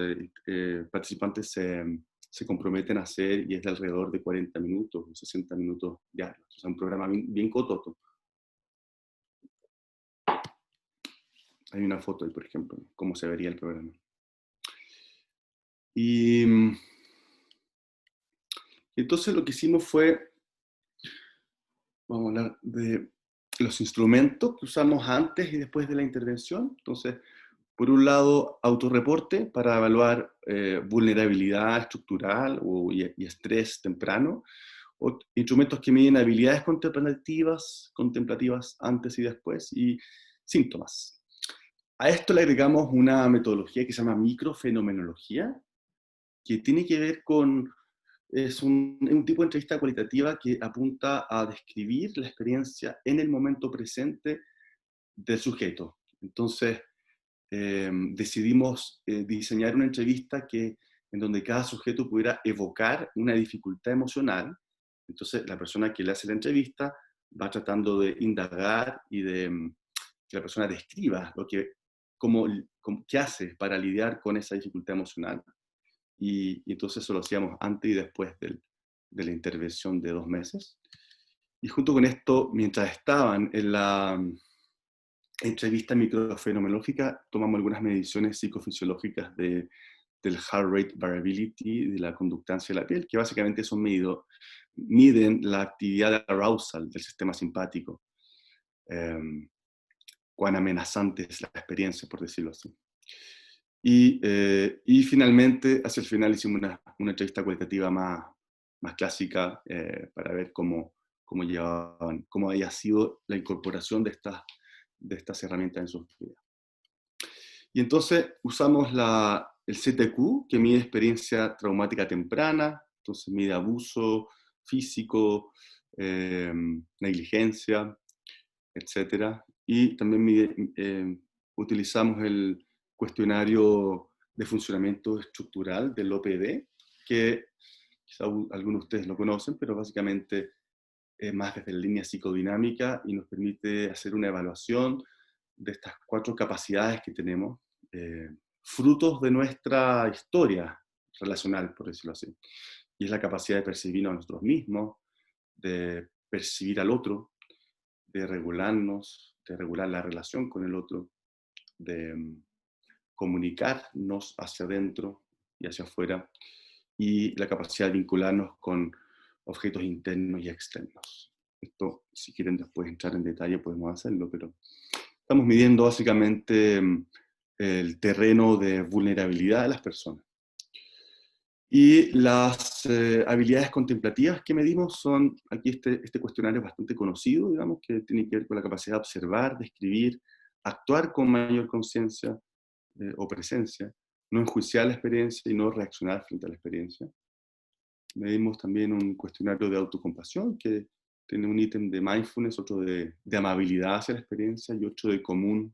participantes se comprometen a hacer, y es de alrededor de 40 minutos o 60 minutos diarios. O sea, un programa bien cototo. Hay una foto ahí, por ejemplo, cómo se vería el programa. Y entonces lo que hicimos fue, vamos a hablar de los instrumentos que usamos antes y después de la intervención. Entonces, por un lado, autorreporte para evaluar vulnerabilidad estructural y estrés temprano. Instrumentos que miden habilidades contemplativas antes y después, y síntomas. A esto le agregamos una metodología que se llama microfenomenología, que tiene que ver con es un tipo de entrevista cualitativa que apunta a describir la experiencia en el momento presente del sujeto. Entonces, decidimos diseñar una entrevista en donde cada sujeto pudiera evocar una dificultad emocional. Entonces, la persona que le hace la entrevista va tratando de indagar y de que la persona describa qué hace para lidiar con esa dificultad emocional. Y entonces eso lo hacíamos antes y después de la intervención de 2 meses. Y junto con esto, mientras estaban en la entrevista microfenomenológica, tomamos algunas mediciones psicofisiológicas del heart rate variability, de la conductancia de la piel, que básicamente miden la actividad de arousal del sistema simpático, cuán amenazante es la experiencia, por decirlo así. Y finalmente, hacia el final hicimos una entrevista cualitativa más clásica para ver cómo había sido la incorporación de estas herramientas en sus vidas. Y entonces usamos el CTQ, que mide experiencia traumática temprana, entonces mide abuso físico, negligencia, etc. Y también utilizamos el cuestionario de funcionamiento estructural del OPD, que quizá algunos de ustedes lo conocen, pero básicamente es más desde la línea psicodinámica y nos permite hacer una evaluación de estas 4 capacidades que tenemos, frutos de nuestra historia relacional, por decirlo así. Y es la capacidad de percibirnos a nosotros mismos, de percibir al otro, de regularnos, de regular la relación con el otro, de comunicarnos hacia adentro y hacia afuera, y la capacidad de vincularnos con objetos internos y externos. Esto, si quieren después entrar en detalle, podemos hacerlo, pero estamos midiendo básicamente el terreno de vulnerabilidad de las personas. Y las habilidades contemplativas que medimos son, aquí este cuestionario es bastante conocido, digamos, que tiene que ver con la capacidad de observar, de escribir, actuar con mayor conciencia o presencia, no enjuiciar la experiencia y no reaccionar frente a la experiencia. Medimos también un cuestionario de autocompasión que tiene un ítem de mindfulness, otro de amabilidad hacia la experiencia y otro de común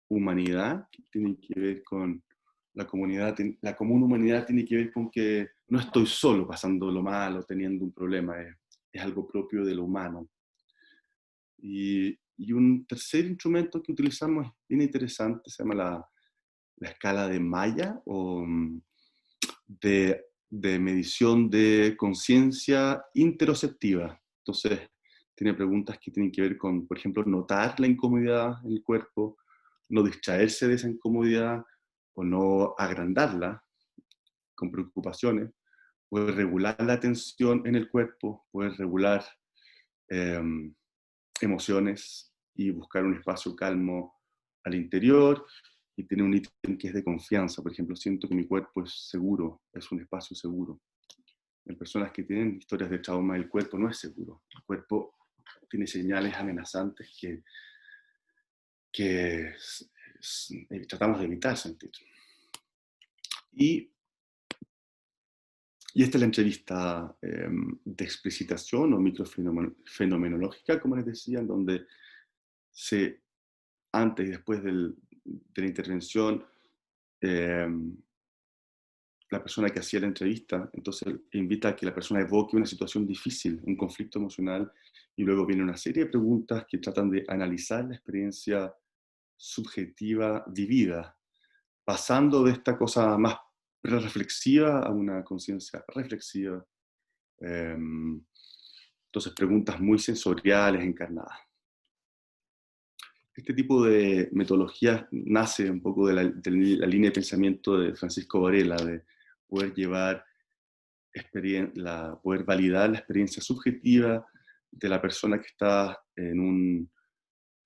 humanidad, que tiene que ver con la comunidad. La común humanidad tiene que ver con que no estoy solo pasando lo malo, teniendo un problema, es algo propio de lo humano. Y un tercer instrumento que utilizamos es bien interesante, se llama la escala de Maya, o de medición de conciencia interoceptiva. Entonces, tiene preguntas que tienen que ver con, por ejemplo, notar la incomodidad en el cuerpo, no distraerse de esa incomodidad o no agrandarla con preocupaciones, poder regular la tensión en el cuerpo, poder regular emociones y buscar un espacio calmo al interior, y tiene un ítem que es de confianza. Por ejemplo, siento que mi cuerpo es seguro, es un espacio seguro. En personas que tienen historias de trauma, el cuerpo no es seguro. El cuerpo tiene señales amenazantes que tratamos de evitar sentir. Y esta es la entrevista de explicitación o microfenomenológica, como les decía, en donde antes y después de la intervención, la persona que hacía la entrevista, entonces invita a que la persona evoque una situación difícil, un conflicto emocional, y luego viene una serie de preguntas que tratan de analizar la experiencia subjetiva vivida, pasando de esta cosa más reflexiva a una conciencia reflexiva. Entonces, preguntas muy sensoriales, encarnadas. Este tipo de metodología nace un poco de la línea de pensamiento de Francisco Varela, de poder poder validar la experiencia subjetiva de la persona que está en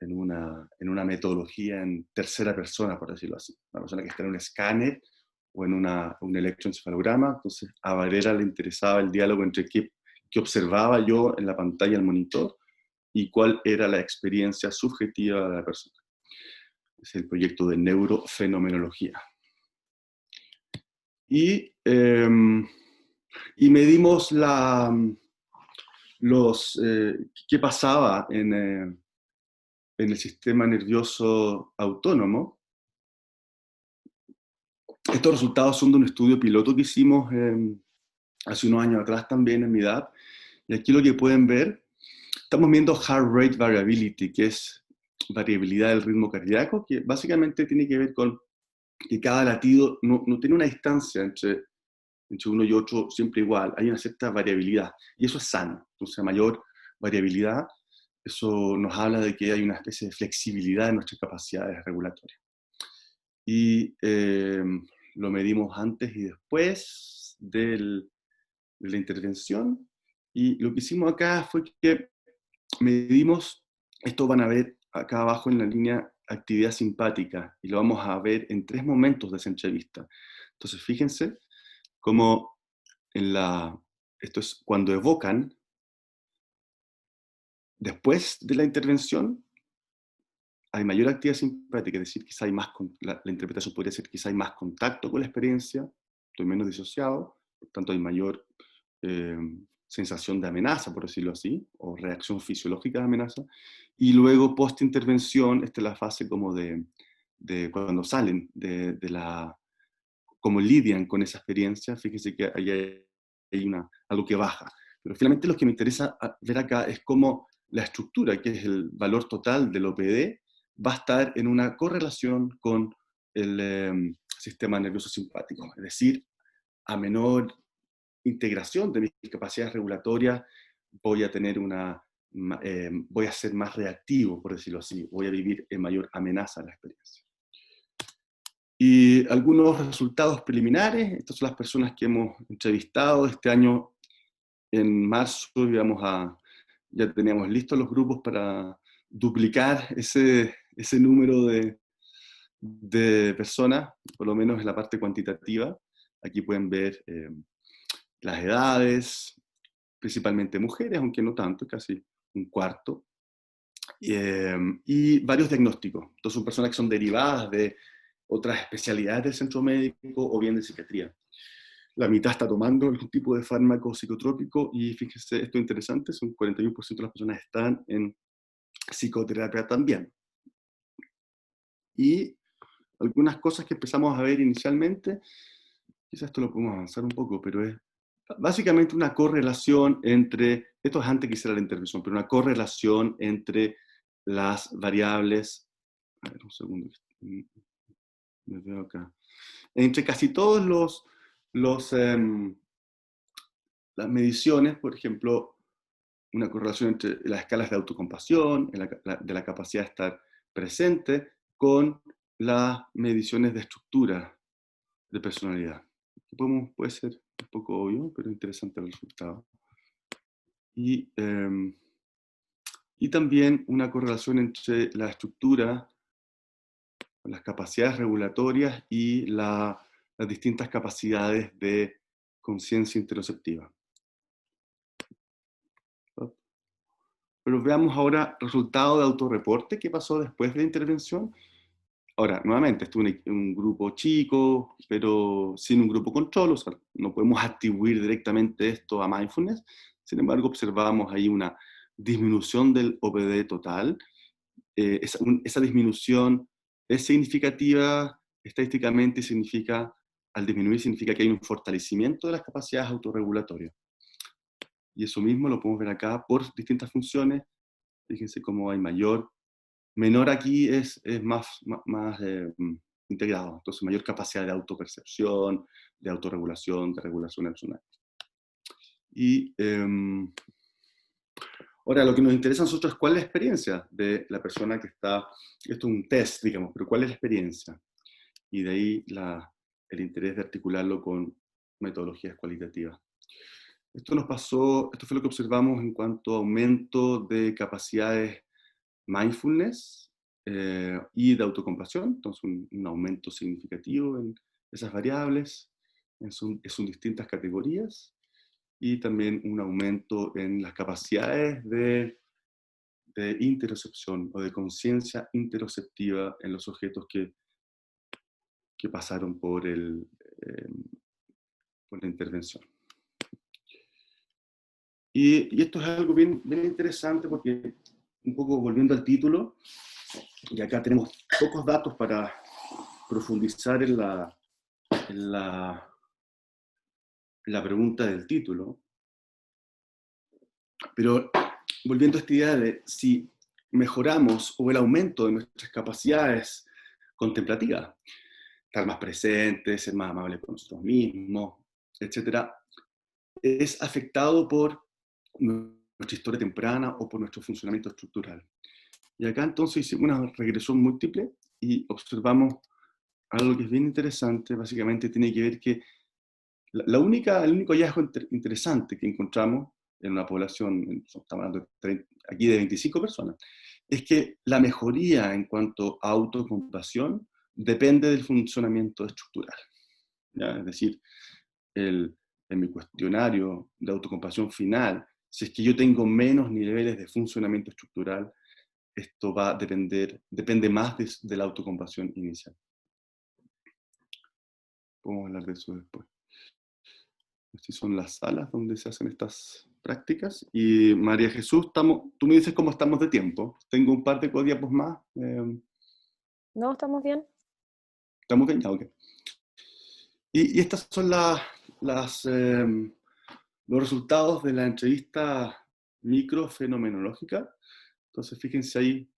una metodología en tercera persona, por decirlo así. Una persona que está en un escáner o en un electroencefalograma. Entonces, a Varela le interesaba el diálogo entre qué observaba yo en la pantalla del monitor y cuál era la experiencia subjetiva de la persona. Es el proyecto de neurofenomenología. Y Y medimos qué pasaba en el sistema nervioso autónomo. Estos resultados son de un estudio piloto que hicimos hace unos años atrás también en mi edad. Y aquí lo que pueden ver, estamos viendo heart rate variability, que es variabilidad del ritmo cardíaco, que básicamente tiene que ver con que cada latido no tiene una distancia entre uno y otro siempre igual, hay una cierta variabilidad, y eso es sano. Entonces, a mayor variabilidad, eso nos habla de que hay una especie de flexibilidad en nuestras capacidades regulatorias. Y lo medimos antes y después de la intervención, y lo que hicimos acá fue que medimos, esto van a ver acá abajo en la línea actividad simpática, y lo vamos a ver en 3 momentos de esa entrevista. Entonces, fíjense cómo esto es cuando evocan, después de la intervención, hay mayor actividad simpática, es decir, quizá hay más, la interpretación podría ser quizá hay más contacto con la experiencia, estoy menos disociado, por tanto hay mayor sensación de amenaza, por decirlo así, o reacción fisiológica de amenaza, y luego post-intervención, esta es la fase como de cuando salen cómo lidian con esa experiencia, fíjense que hay algo que baja. Pero finalmente lo que me interesa ver acá es cómo la estructura, que es el valor total del OPD, va a estar en una correlación con el sistema nervioso simpático. Es decir, a menor integración de mis capacidades regulatorias, voy a tener voy a ser más reactivo, por decirlo así, voy a vivir en mayor amenaza a la experiencia. Y algunos resultados preliminares, estas son las personas que hemos entrevistado este año. En marzo ya teníamos listos los grupos para duplicar ese número de personas, por lo menos en la parte cuantitativa. Aquí pueden ver las edades, principalmente mujeres, aunque no tanto, casi un cuarto, y varios diagnósticos. Entonces son personas que son derivadas de otras especialidades del centro médico o bien de psiquiatría. La mitad está tomando algún tipo de fármaco psicotrópico y fíjense, esto es interesante, son 41% de las personas están en psicoterapia también. Y algunas cosas que empezamos a ver inicialmente, quizás esto lo podemos avanzar un poco, pero es básicamente una correlación entre, esto es antes que hiciera la intervención, pero una correlación entre las variables, a ver un segundo, me veo acá, entre casi todos las mediciones, por ejemplo, una correlación entre las escalas de autocompasión, de la capacidad de estar presente, con las mediciones de estructura de personalidad. Puede ser un poco obvio, pero interesante el resultado. Y también una correlación entre la estructura, las capacidades regulatorias y las distintas capacidades de conciencia interoceptiva. Pero veamos ahora resultado de autorreporte, qué pasó después de la intervención. Ahora, nuevamente, esto es un grupo chico, pero sin un grupo control, o sea, no podemos atribuir directamente esto a mindfulness. Sin embargo, observamos ahí una disminución del OPD total. Esa disminución es significativa estadísticamente, al disminuir significa que hay un fortalecimiento de las capacidades autorregulatorias. Y eso mismo lo podemos ver acá por distintas funciones. Fíjense cómo hay menor aquí es más integrado, entonces mayor capacidad de autopercepción, de autorregulación, de regulación emocional. Y ahora lo que nos interesa a nosotros es cuál es la experiencia de la persona que está, esto es un test, digamos, pero cuál es la experiencia. Y de ahí el interés de articularlo con metodologías cualitativas. Esto fue lo que observamos en cuanto a aumento de capacidades mindfulness y de autocompasión, entonces un aumento significativo en esas variables, son distintas categorías, y también un aumento en las capacidades de interocepción o de conciencia interoceptiva en los sujetos que pasaron por la intervención. Y esto es algo bien, bien interesante porque, un poco volviendo al título, y acá tenemos pocos datos para profundizar en la pregunta del título, pero volviendo a esta idea de si mejoramos o el aumento de nuestras capacidades contemplativas, estar más presentes, ser más amables con nosotros mismos, etcétera, es afectado por nuestra historia temprana o por nuestro funcionamiento estructural. Y acá entonces hicimos una regresión múltiple y observamos algo que es bien interesante. Básicamente tiene que ver que el único hallazgo interesante que encontramos en una población, estamos hablando aquí de 25 personas, es que la mejoría en cuanto a autocompasión depende del funcionamiento estructural. ¿Ya? Es decir, en mi cuestionario de autocompasión final, si es que yo tengo menos niveles de funcionamiento estructural, esto va a depende más de la autocompasión inicial. Podemos hablar de eso después. Estas son las salas donde se hacen estas prácticas. Y María Jesús, tú me dices cómo estamos de tiempo. Tengo un par de diapos más. No, estamos bien. ¿Estamos bien? Ya, ok. Y estas son los resultados de la entrevista microfenomenológica. Entonces, fíjense ahí,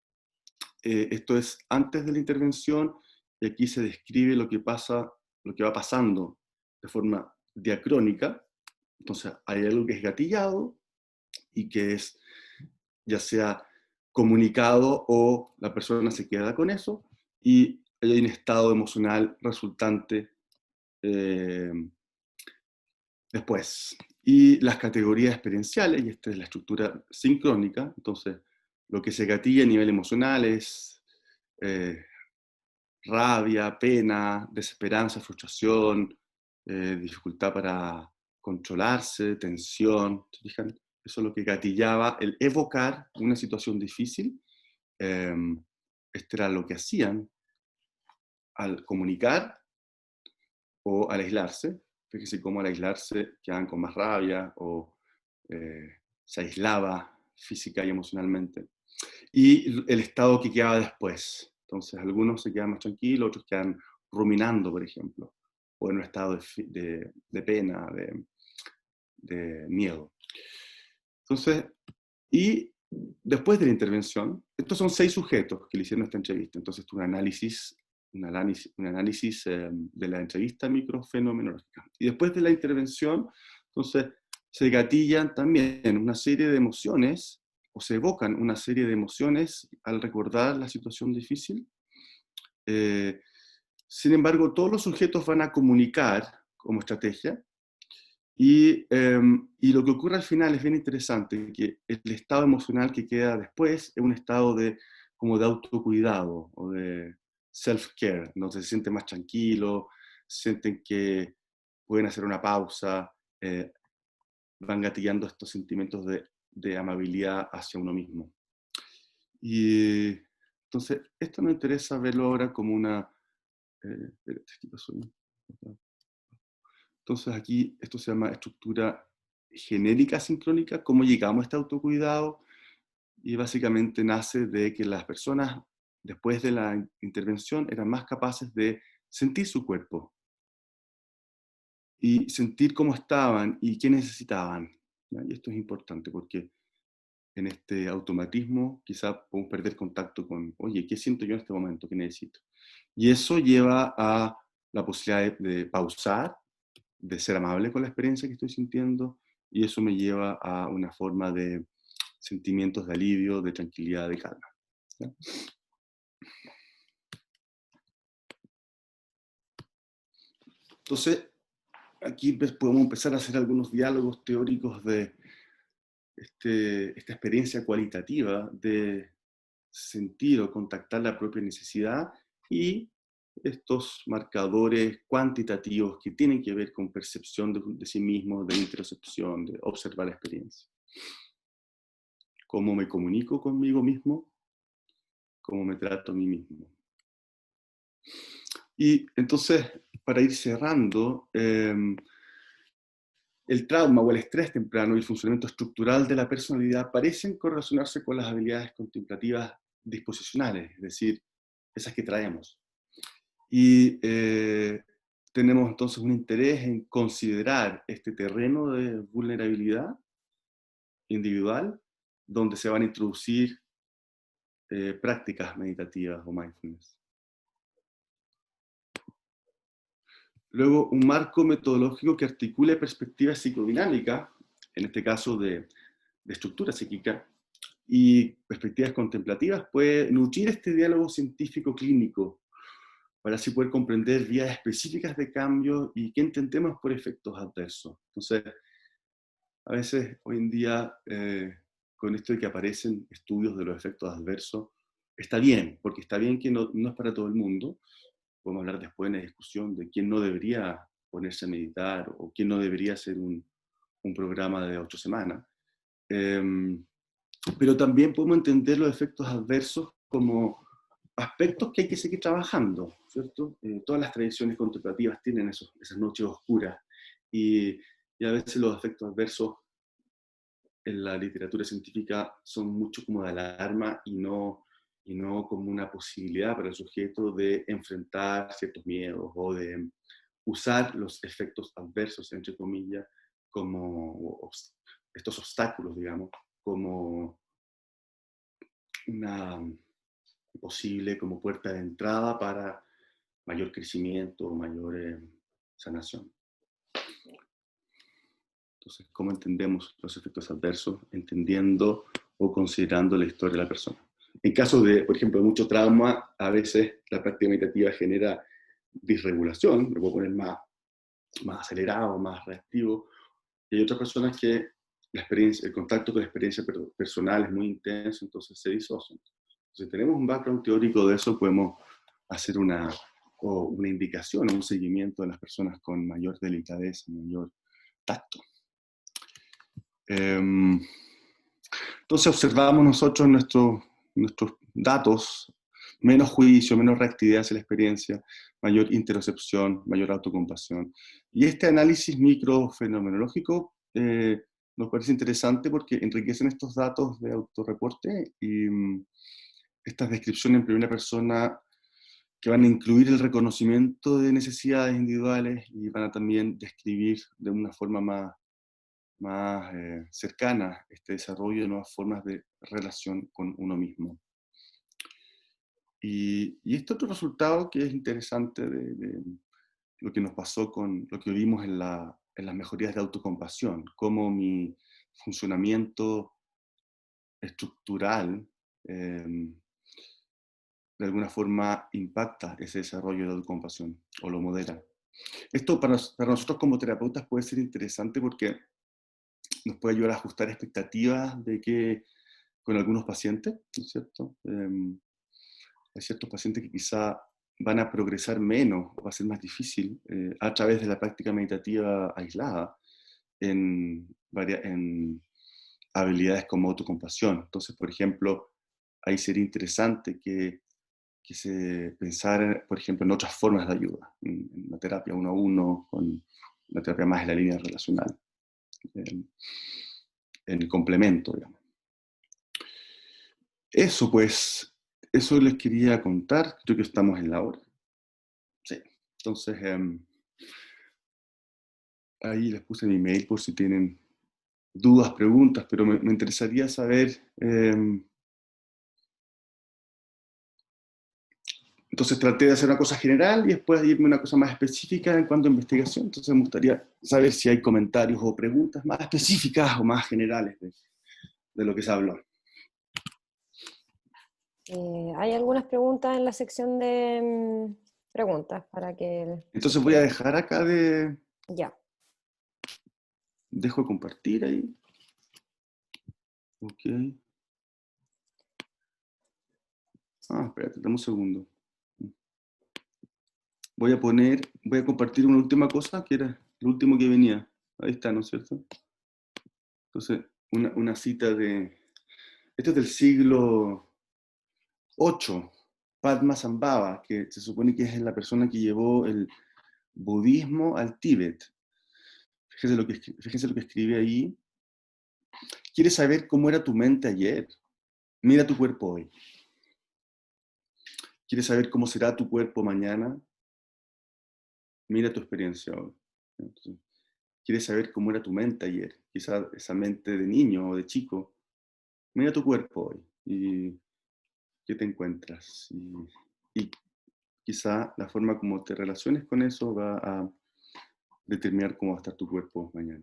esto es antes de la intervención, y aquí se describe lo que va pasando de forma diacrónica. Entonces, hay algo que es gatillado y que es ya sea comunicado o la persona se queda con eso, y hay un estado emocional resultante después. Y las categorías experienciales, y esta es la estructura sincrónica, entonces lo que se gatilla a nivel emocional es rabia, pena, desesperanza, frustración, dificultad para controlarse, tensión. ¿Se fijan? Eso es lo que gatillaba el evocar una situación difícil. Este era lo que hacían al comunicar o al aislarse. Fíjense cómo al aislarse quedaban con más rabia o se aislaba física y emocionalmente. Y el estado que quedaba después. Entonces, algunos se quedan más tranquilos, otros quedan ruminando, por ejemplo, o en un estado de pena, de miedo. Entonces, y después de la intervención, estos son 6 sujetos que le hicieron esta entrevista. Entonces, un análisis de la entrevista microfenomenológica. Y después de la intervención, entonces, se gatillan también una serie de emociones, o se evocan una serie de emociones al recordar la situación difícil. Sin embargo, todos los sujetos van a comunicar como estrategia, y lo que ocurre al final es bien interesante, que el estado emocional que queda después es un estado como de autocuidado o de self-care, donde se sienten más tranquilos, sienten que pueden hacer una pausa, van gatillando estos sentimientos de amabilidad hacia uno mismo. Y entonces, esto me interesa verlo ahora como una... Entonces aquí esto se llama estructura genérica sincrónica, cómo llegamos a este autocuidado, y básicamente nace de que las personas después de la intervención eran más capaces de sentir su cuerpo y sentir cómo estaban y qué necesitaban. ¿Ya? Y esto es importante porque en este automatismo quizá podemos perder contacto con, oye, ¿qué siento yo en este momento? ¿Qué necesito? Y eso lleva a la posibilidad de pausar, de ser amable con la experiencia que estoy sintiendo, y eso me lleva a una forma de sentimientos de alivio, de tranquilidad, de calma. ¿Ya? Entonces, aquí podemos empezar a hacer algunos diálogos teóricos de esta experiencia cualitativa de sentir o contactar la propia necesidad, y estos marcadores cuantitativos que tienen que ver con percepción de sí mismo, de interocepción, de observar la experiencia. Cómo me comunico conmigo mismo, cómo me trato a mí mismo. Y entonces, para ir cerrando, el trauma o el estrés temprano y el funcionamiento estructural de la personalidad parecen correlacionarse con las habilidades contemplativas disposicionales, es decir, esas que traemos. Y tenemos entonces un interés en considerar este terreno de vulnerabilidad individual donde se van a introducir prácticas meditativas o mindfulness. Luego, un marco metodológico que articule perspectivas psicodinámicas, en este caso de estructura psíquica, y perspectivas contemplativas, puede nutrir este diálogo científico-clínico para así poder comprender vías específicas de cambio y qué entendemos por efectos adversos. Entonces, a veces hoy en día, con esto de que aparecen estudios de los efectos adversos, está bien, porque está bien que no es para todo el mundo. Podemos hablar después en la discusión de quién no debería ponerse a meditar o quién no debería hacer un programa de 8 semanas. Pero también podemos entender los efectos adversos como aspectos que hay que seguir trabajando, ¿cierto? Todas las tradiciones contemplativas tienen esas noches oscuras y a veces los efectos adversos en la literatura científica son mucho como de alarma y no como una posibilidad para el sujeto de enfrentar ciertos miedos o de usar los efectos adversos, entre comillas, como estos obstáculos, digamos, como una posible como puerta de entrada para mayor crecimiento o mayor sanación. Entonces, ¿cómo entendemos los efectos adversos? Entendiendo o considerando la historia de la persona. En caso de, por ejemplo, de mucho trauma, a veces la práctica meditativa genera disregulación, lo puedo poner más acelerado, más reactivo, y hay otras personas que el contacto con la experiencia personal es muy intenso, entonces se disocian. Si tenemos un background teórico de eso, podemos hacer una indicación o un seguimiento de las personas con mayor delicadeza, mayor tacto. Entonces observamos nosotros nuestros datos, menos juicio, menos reactividad hacia la experiencia, mayor interocepción, mayor autocompasión. Y este análisis microfenomenológico nos parece interesante porque enriquecen estos datos de autorreporte y estas descripciones en primera persona que van a incluir el reconocimiento de necesidades individuales y van a también describir de una forma más cercana este desarrollo de nuevas formas de relación con uno mismo. Y este otro resultado que es interesante de lo que nos pasó con lo que vimos en las mejorías de autocompasión, cómo mi funcionamiento estructural de alguna forma impacta ese desarrollo de autocompasión o lo modera. Esto para nosotros como terapeutas puede ser interesante porque nos puede ayudar a ajustar expectativas de que con algunos pacientes, ¿no es cierto? Hay ciertos pacientes que quizá van a progresar menos, o va a ser más difícil, a través de la práctica meditativa aislada, en habilidades como autocompasión. Entonces, por ejemplo, ahí sería interesante que se pensara, por ejemplo, en otras formas de ayuda, en una terapia uno a uno, con una terapia más en la línea relacional, en el complemento, digamos. Eso pues, eso les quería contar, creo que estamos en la hora. Sí, entonces ahí les puse mi email por si tienen dudas, preguntas, pero me interesaría saber, entonces traté de hacer una cosa general y después irme a una cosa más específica en cuanto a investigación, entonces me gustaría saber si hay comentarios o preguntas más específicas o más generales de lo que se habló. Hay algunas preguntas en la sección de preguntas para que... Entonces voy a dejar acá Ya. Dejo de compartir ahí. Ok. Espérate, dame un segundo. Voy a compartir una última cosa, que era lo último que venía. Ahí está, ¿no es cierto? Entonces, una cita de... Este es del siglo VIII, Padmasambhava, que se supone que es la persona que llevó el budismo al Tíbet. Fíjense lo que escribe ahí. ¿Quieres saber cómo era tu mente ayer? Mira tu cuerpo hoy. ¿Quieres saber cómo será tu cuerpo mañana? Mira tu experiencia hoy. Entonces, ¿quieres saber cómo era tu mente ayer? Quizá esa mente de niño o de chico. Mira tu cuerpo hoy. ¿Y qué te encuentras? Y quizá la forma como te relaciones con eso va a determinar cómo va a estar tu cuerpo mañana.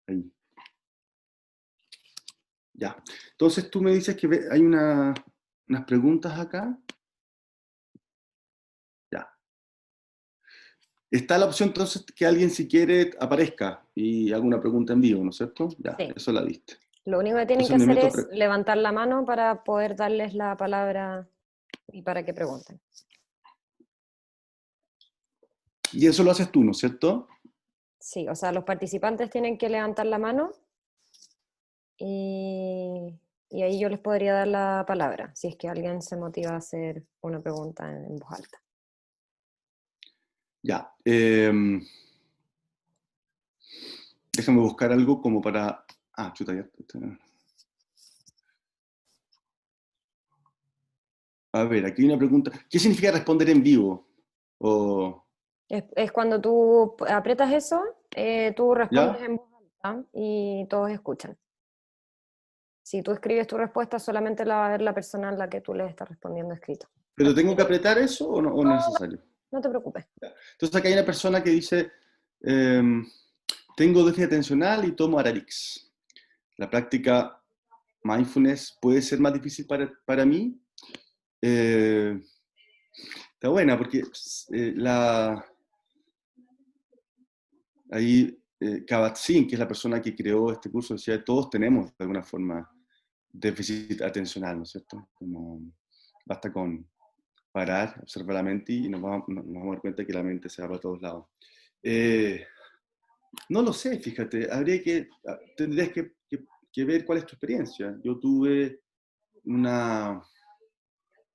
Ahí. Ya. Entonces tú me dices que hay unas preguntas acá. Ya. Está la opción entonces que alguien, si quiere, aparezca y haga una pregunta en vivo, ¿no es cierto? Ya, Sí. eso la viste. Lo único que tienen Entonces que me hacer meto es levantar la mano para poder darles la palabra y para que pregunten. y eso lo haces tú, ¿no es cierto? Sí, o sea, los participantes tienen que levantar la mano y ahí yo les podría dar la palabra, si es que alguien se motiva a hacer una pregunta en voz alta. Ya. Déjame buscar algo como para... Ah, chuta, ya. A ver, aquí hay una pregunta. ¿Qué significa responder en vivo? O, Es cuando tú aprietas eso, tú respondes ¿ya? en voz alta y todos escuchan. Si tú escribes tu respuesta, solamente la va a ver la persona a la que tú le estás respondiendo escrito. ¿Pero tengo que apretar eso o no, o no es necesario? No te preocupes. Entonces acá hay una persona que dice, tengo déficit atencional y tomo Ararix. La práctica mindfulness puede ser más difícil para mí. Está buena porque ahí Kabat-Zinn, que es la persona que creó este curso, decía, todos tenemos de alguna forma déficit atencional, ¿no es cierto? Como basta con parar, observar la mente y nos vamos a dar cuenta que la mente se va para todos lados. No lo sé, fíjate, tendrías que ver cuál es tu experiencia. Yo tuve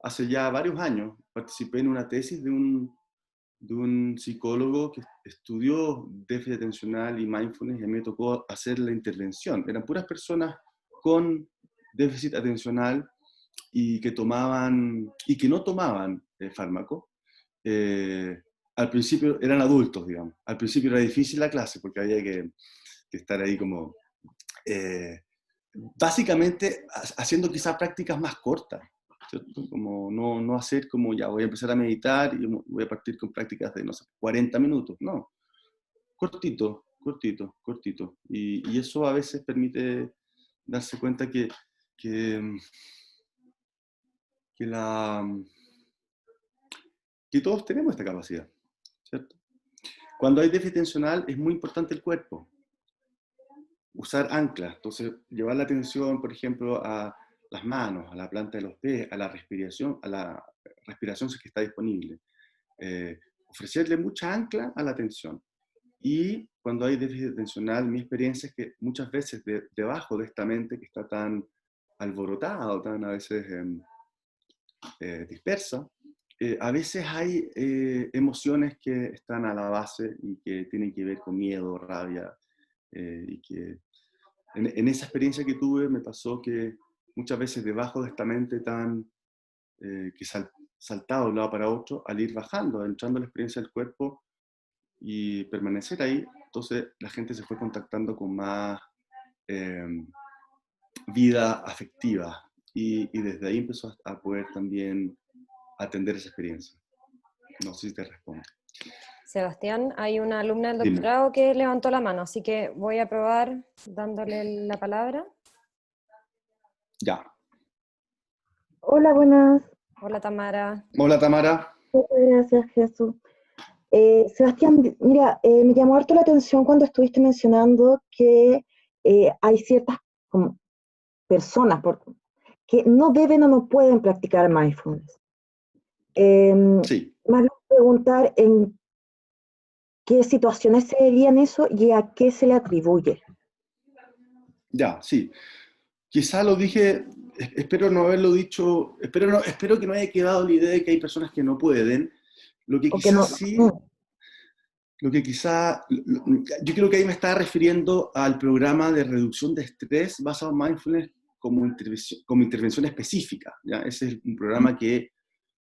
hace ya varios años, participé en una tesis de un psicólogo que estudió déficit atencional y mindfulness y a mí me tocó hacer la intervención. Eran puras personas con déficit atencional y que no tomaban fármaco. Al principio eran adultos, digamos. Al principio era difícil la clase porque había que estar ahí como básicamente haciendo quizás prácticas más cortas, ¿cierto? Como no hacer como ya voy a empezar a meditar y voy a partir con prácticas de, no sé, 40 minutos, no. Cortito, cortito, cortito. Y eso a veces permite darse cuenta que todos tenemos esta capacidad, ¿cierto? Cuando hay déficit atencional es muy importante el cuerpo. Usar anclas, entonces llevar la atención, por ejemplo, a las manos, a la planta de los pies, a la respiración si es que está disponible. Ofrecerle mucha ancla a la atención. Y cuando hay déficit atencional, mi experiencia es que muchas veces debajo de esta mente que está tan alborotada o tan a veces dispersa, a veces hay emociones que están a la base y que tienen que ver con miedo, rabia, y que en esa experiencia que tuve me pasó que muchas veces debajo de esta mente tan que saltaba de un lado para otro, al ir bajando, entrando en la experiencia del cuerpo y permanecer ahí, entonces la gente se fue contactando con más vida afectiva y desde ahí empezó a poder también atender esa experiencia. No sé si te respondo. Sebastián, hay una alumna del Dime. doctorado que levantó la mano, así que voy a probar dándole la palabra. Ya. Hola, buenas. Hola Tamara. Hola Tamara. Muchas gracias, Jesús. Sebastián, mira, me llamó harto la atención cuando estuviste mencionando que hay ciertas como, personas que no deben o no pueden practicar mindfulness. Sí. Más bien preguntar en qué situaciones se verían eso y a qué se le atribuye. Ya, sí. Quizá lo dije, espero no haberlo dicho, espero que no haya quedado la idea de que hay personas que no pueden. Lo que O que quizás no. sí, Lo que quizá, yo creo que ahí me estaba refiriendo al programa de reducción de estrés basado en mindfulness como intervención específica, ¿ya? Ese es un programa que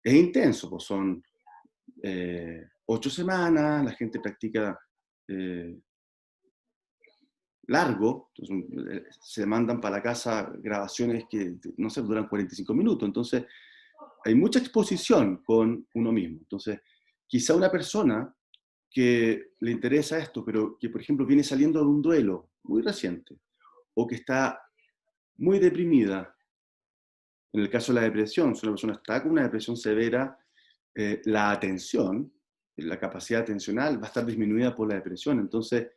es intenso, pues son 8 semanas, la gente practica largo, entonces, se mandan para la casa grabaciones que, no sé, duran 45 minutos, entonces hay mucha exposición con uno mismo. Entonces, quizá una persona que le interesa esto, pero que, por ejemplo, viene saliendo de un duelo muy reciente, o que está muy deprimida, en el caso de la depresión, si una persona está con una depresión severa, la atención, la capacidad atencional va a estar disminuida por la depresión. Entonces,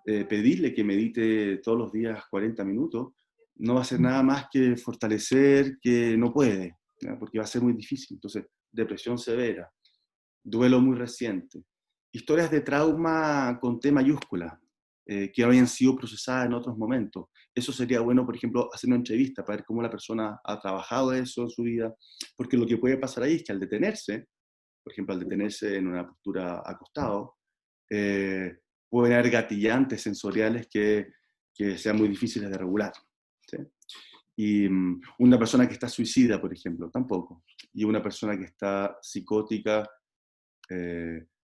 pedirle que medite todos los días 40 minutos no va a ser nada más que fortalecer que no puede, ¿ya? Porque va a ser muy difícil. Entonces, depresión severa, duelo muy reciente, historias de trauma con T mayúscula, que habían sido procesadas en otros momentos. Eso sería bueno, por ejemplo, hacer una entrevista para ver cómo la persona ha trabajado eso en su vida, porque lo que puede pasar ahí es que al detenerse, por ejemplo, al detenerse en una postura acostado, pueden haber gatillantes sensoriales que sean muy difíciles de regular, ¿sí? Y una persona que está suicida, por ejemplo, tampoco. Y una persona que está psicótica,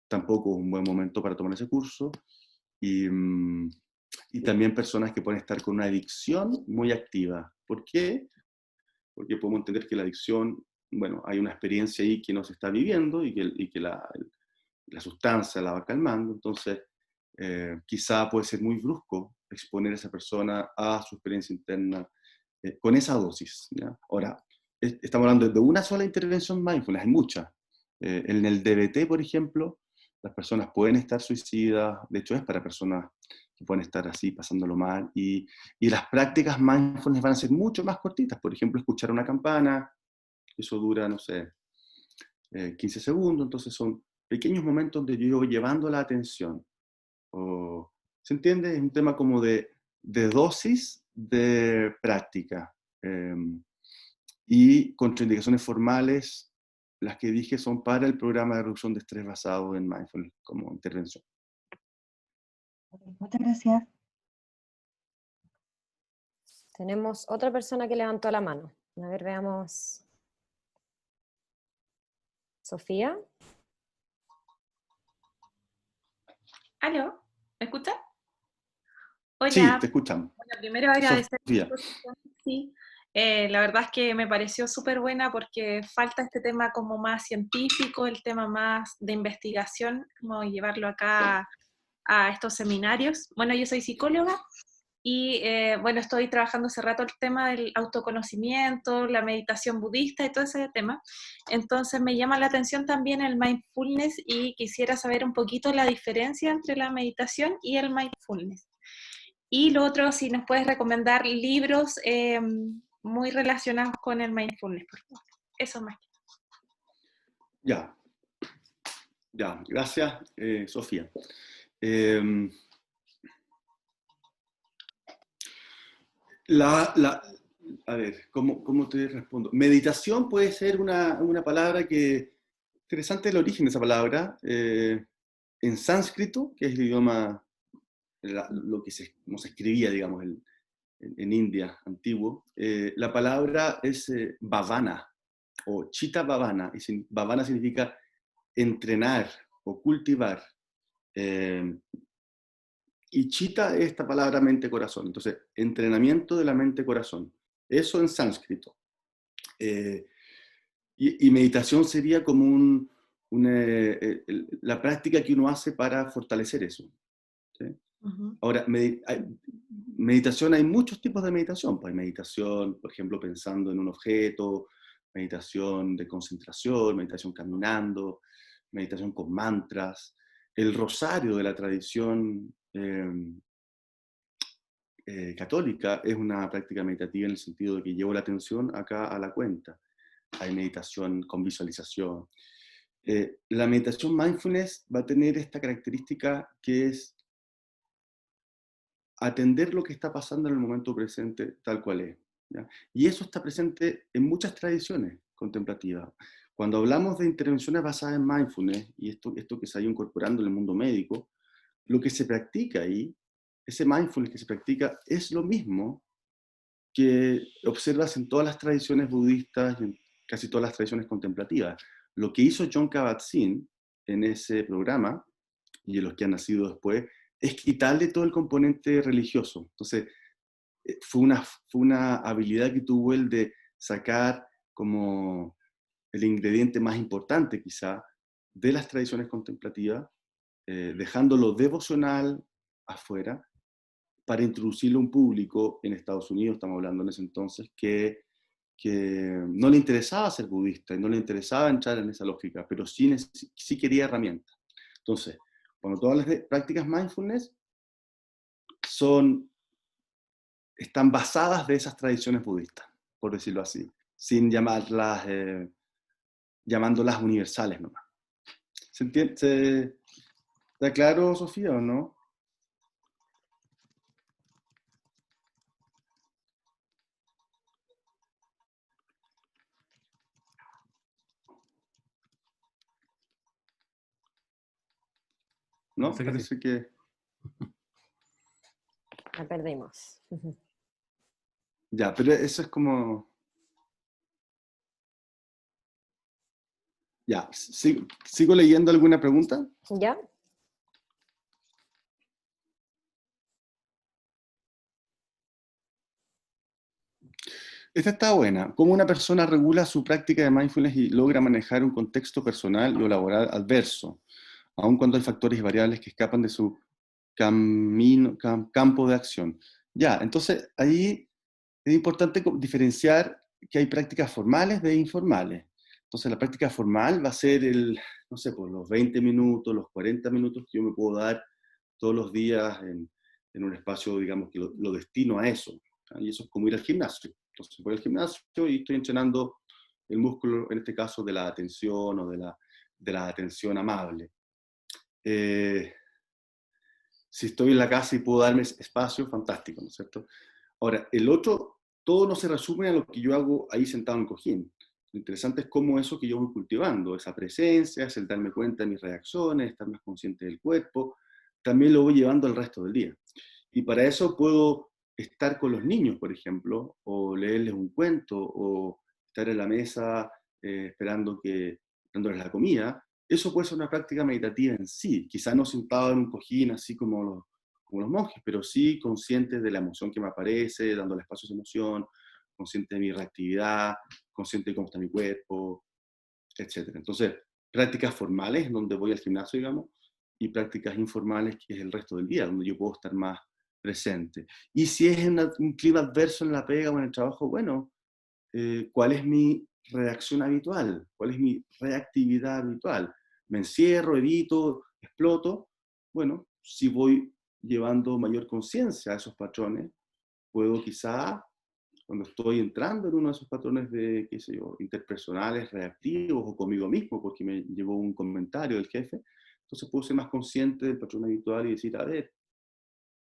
tampoco es un buen momento para tomar ese curso. Y también personas que pueden estar con una adicción muy activa. ¿Por qué? Porque podemos entender que la adicción, bueno, hay una experiencia ahí que no se está viviendo y que la sustancia la va calmando. Entonces, quizá puede ser muy brusco exponer a esa persona a su experiencia interna con esa dosis, ¿ya? Ahora, estamos hablando de una sola intervención mindfulness, hay muchas. En el DBT, por ejemplo, las personas pueden estar suicidas, de hecho es para personas que pueden estar así, pasándolo mal, y las prácticas mindfulness van a ser mucho más cortitas. Por ejemplo, escuchar una campana, eso dura, no sé, 15 segundos, entonces son pequeños momentos donde yo voy llevando la atención. ¿Se entiende? Es un tema como de dosis de práctica. Y contraindicaciones formales, las que dije, son para el programa de reducción de estrés basado en mindfulness como intervención. Muchas gracias. Tenemos otra persona que levantó la mano. A ver, veamos. Sofía. ¿Aló? ¿Me escucha? Sí, Hola. te escuchamos. Bueno, primero agradecer. Sofía. Sí, la verdad es que me pareció súper buena porque falta este tema como más científico, el tema más de investigación, como llevarlo acá a estos seminarios. Bueno, yo soy psicóloga y bueno, estoy trabajando hace rato el tema del autoconocimiento, la meditación budista y todo ese tema. Entonces me llama la atención también el mindfulness y quisiera saber un poquito la diferencia entre la meditación y el mindfulness. Y lo otro, si nos puedes recomendar libros muy relacionados con el mindfulness, por favor. Eso más. Ya, gracias, Sofía. Eh, a ver, ¿cómo te respondo? Meditación puede ser una palabra que, interesante el origen de esa palabra, en sánscrito, que es el idioma, lo que no se escribía, digamos, en India antiguo, la palabra es bhavana, o chitta bhavana, y bhavana significa entrenar o cultivar. Y chitta es esta palabra mente-corazón. Entonces, entrenamiento de la mente-corazón. Eso en sánscrito. Y meditación sería como la práctica que uno hace para fortalecer eso, ¿sí? Uh-huh. Ahora, meditación, hay muchos tipos de meditación. Pues hay meditación, por ejemplo, pensando en un objeto, meditación de concentración, meditación caminando, meditación con mantras. El rosario de la tradición católica es una práctica meditativa en el sentido de que llevo la atención acá a la cuenta. Hay meditación con visualización. La meditación mindfulness va a tener esta característica que es atender lo que está pasando en el momento presente tal cual es, ¿ya? Y eso está presente en muchas tradiciones contemplativas. cuando hablamos de intervenciones basadas en mindfulness, y esto que se ha ido incorporando en el mundo médico, lo que se practica ahí, ese mindfulness que se practica, es lo mismo que observas en todas las tradiciones budistas y en casi todas las tradiciones contemplativas. Lo que hizo Jon Kabat-Zinn en ese programa, y en los que han nacido después, es quitarle todo el componente religioso. Entonces, fue una habilidad que tuvo él de sacar como el ingrediente más importante quizá de las tradiciones contemplativas, dejando lo devocional afuera, para introducirlo a un público en Estados Unidos, estamos hablando en ese entonces, que no le interesaba ser budista y no le interesaba entrar en esa lógica, pero sí quería herramientas. Entonces, cuando tú hablas de prácticas mindfulness, están basadas de esas tradiciones budistas, por decirlo así, sin llamándolas universales nomás. ¿Se entiende? ¿Está claro, Sofía, o no? ¿No? Parece que... La perdimos. Ya, pero eso es como... Ya, ¿sigo leyendo alguna pregunta? ¿Ya? Esta está buena. ¿Cómo una persona regula su práctica de mindfulness y logra manejar un contexto personal o laboral adverso, aun cuando hay factores y variables que escapan de su campo de acción? Ya, entonces ahí es importante diferenciar que hay prácticas formales de informales. Entonces la práctica formal va a ser no sé, por los 20 minutos, los 40 minutos que yo me puedo dar todos los días en un espacio, digamos, que lo destino a eso. Y eso es como ir al gimnasio. Entonces voy al gimnasio y estoy entrenando el músculo, en este caso, de la atención o de la atención amable. Si estoy en la casa y puedo darme espacio, fantástico, ¿no es cierto? Ahora, el otro, todo no se resume a lo que yo hago ahí sentado en el cojín. Lo interesante es cómo eso que yo voy cultivando, esa presencia, es el darme cuenta de mis reacciones, estar más consciente del cuerpo, también lo voy llevando el resto del día. Y para eso puedo estar con los niños, por ejemplo, o leerles un cuento, o estar en la mesa dándoles la comida. Eso puede ser una práctica meditativa en sí, quizá no sentado en un cojín así como los monjes, pero sí consciente de la emoción que me aparece, dándole espacio a esa emoción, consciente de mi reactividad, consciente de cómo está mi cuerpo, etc. Entonces, prácticas formales, donde voy al gimnasio, digamos, y prácticas informales, que es el resto del día, donde yo puedo estar más presente. Y si es un clima adverso en la pega o en el trabajo, bueno, ¿cuál es mi reacción habitual? ¿Cuál es mi reactividad habitual? ¿Me encierro, evito, exploto? Bueno, si voy llevando mayor conciencia a esos patrones, puedo quizá, cuando estoy entrando en uno de esos patrones de, qué sé yo, interpersonales, reactivos, o conmigo mismo, porque me llegó un comentario del jefe, entonces puedo ser más consciente del patrón habitual y decir, a ver,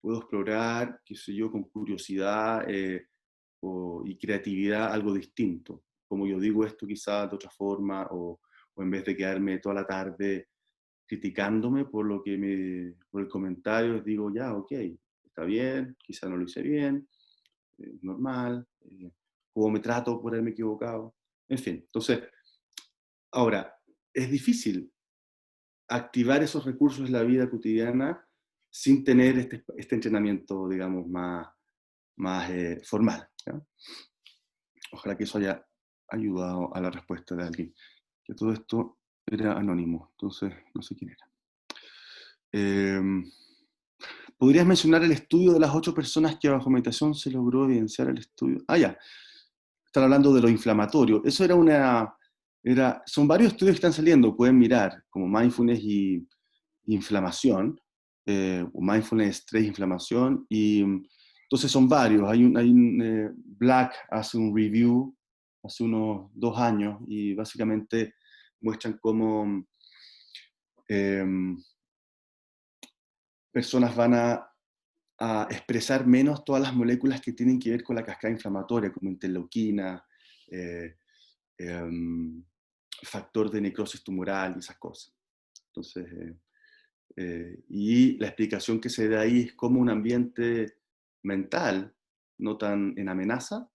puedo explorar, qué sé yo, con curiosidad y creatividad algo distinto. Como yo digo esto quizá de otra forma, o en vez de quedarme toda la tarde criticándome por por el comentario, digo, ya, ok, está bien, quizá no lo hice bien, normal, cómo me trato por haberme equivocado, en fin. Entonces, ahora, es difícil activar esos recursos en la vida cotidiana sin tener este entrenamiento, digamos, más formal, ¿ya? Ojalá que eso haya ayudado a la respuesta de alguien. Que todo esto era anónimo, entonces no sé quién era. ¿Podrías mencionar el estudio de las 8 personas que bajo meditación se logró evidenciar el estudio? Ah, ya. Están hablando de lo inflamatorio. Eso son varios estudios que están saliendo, pueden mirar, como mindfulness y inflamación, o mindfulness, estrés, inflamación, y entonces son varios. Black hace un review hace unos 2 años y básicamente muestran cómo personas van a expresar menos todas las moléculas que tienen que ver con la cascada inflamatoria, como interleuquina, factor de necrosis tumoral y esas cosas. Entonces, y la explicación que se da ahí es cómo un ambiente mental, no tan en amenaza,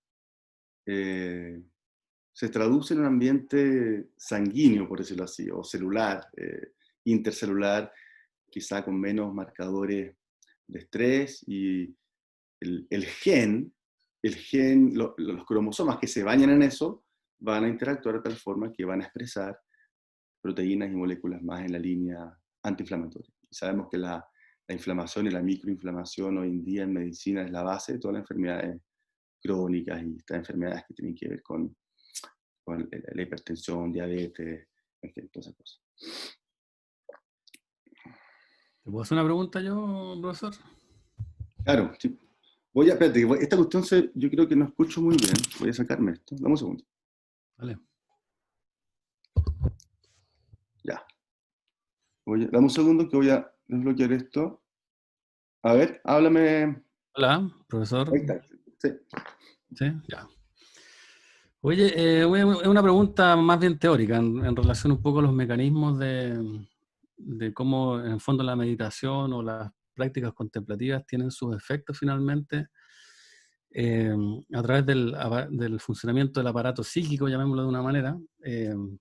se traduce en un ambiente sanguíneo, por decirlo así, o celular, intercelular, quizá con menos marcadores de estrés, y el gen, los cromosomas que se bañan en eso, van a interactuar de tal forma que van a expresar proteínas y moléculas más en la línea antiinflamatoria. Y sabemos que la inflamación y la microinflamación hoy en día en medicina es la base de todas las enfermedades crónicas y estas enfermedades que tienen que ver con la hipertensión, diabetes, en fin, todas esas cosas. ¿Te puedo hacer una pregunta yo, profesor? Claro, sí. Espérate, esta cuestión yo creo que no escucho muy bien. Voy a sacarme esto. Dame un segundo. Vale. Ya. Dame un segundo que voy a desbloquear esto. A ver, háblame. Hola, profesor. Ahí está. Sí. Sí, ya. Oye, es una pregunta más bien teórica en relación un poco a los mecanismos de cómo en el fondo la meditación o las prácticas contemplativas tienen sus efectos finalmente a través del funcionamiento del aparato psíquico, llamémoslo de una manera.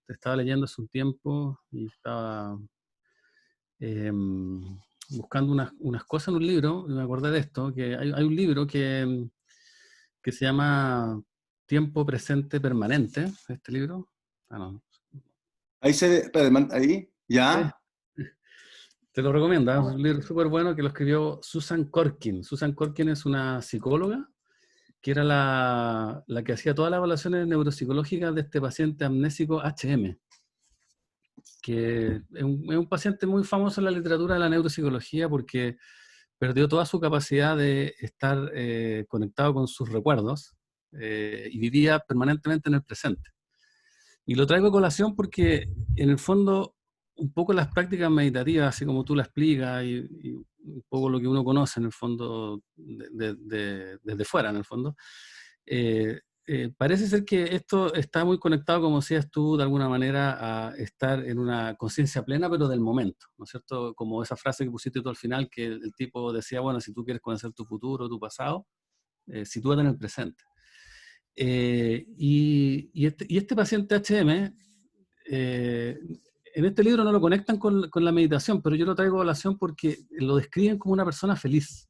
Estaba leyendo hace un tiempo y estaba buscando unas cosas en un libro y me acordé de esto, que hay un libro que se llama Tiempo Presente Permanente, este libro. Ah, no. Ahí espérate, ahí, Sí. ya. Te lo recomiendo, es un libro súper bueno que lo escribió Susan Corkin. Susan Corkin es una psicóloga que era la que hacía todas las evaluaciones neuropsicológicas de este paciente amnésico HM, que es un paciente muy famoso en la literatura de la neuropsicología porque perdió toda su capacidad de estar conectado con sus recuerdos y vivía permanentemente en el presente. Y lo traigo a colación porque, en el fondo, un poco las prácticas meditativas, así como tú la explicas, y un poco lo que uno conoce, en el fondo, desde fuera, en el fondo, parece ser que esto está muy conectado, como decías tú, de alguna manera, a estar en una conciencia plena, pero del momento, ¿no es cierto? Como esa frase que pusiste tú al final, que el tipo decía, bueno, si tú quieres conocer tu futuro, tu pasado, sitúate en el presente. Y este paciente HM, en este libro no lo conectan con la meditación, pero yo lo traigo a colación porque lo describen como una persona feliz.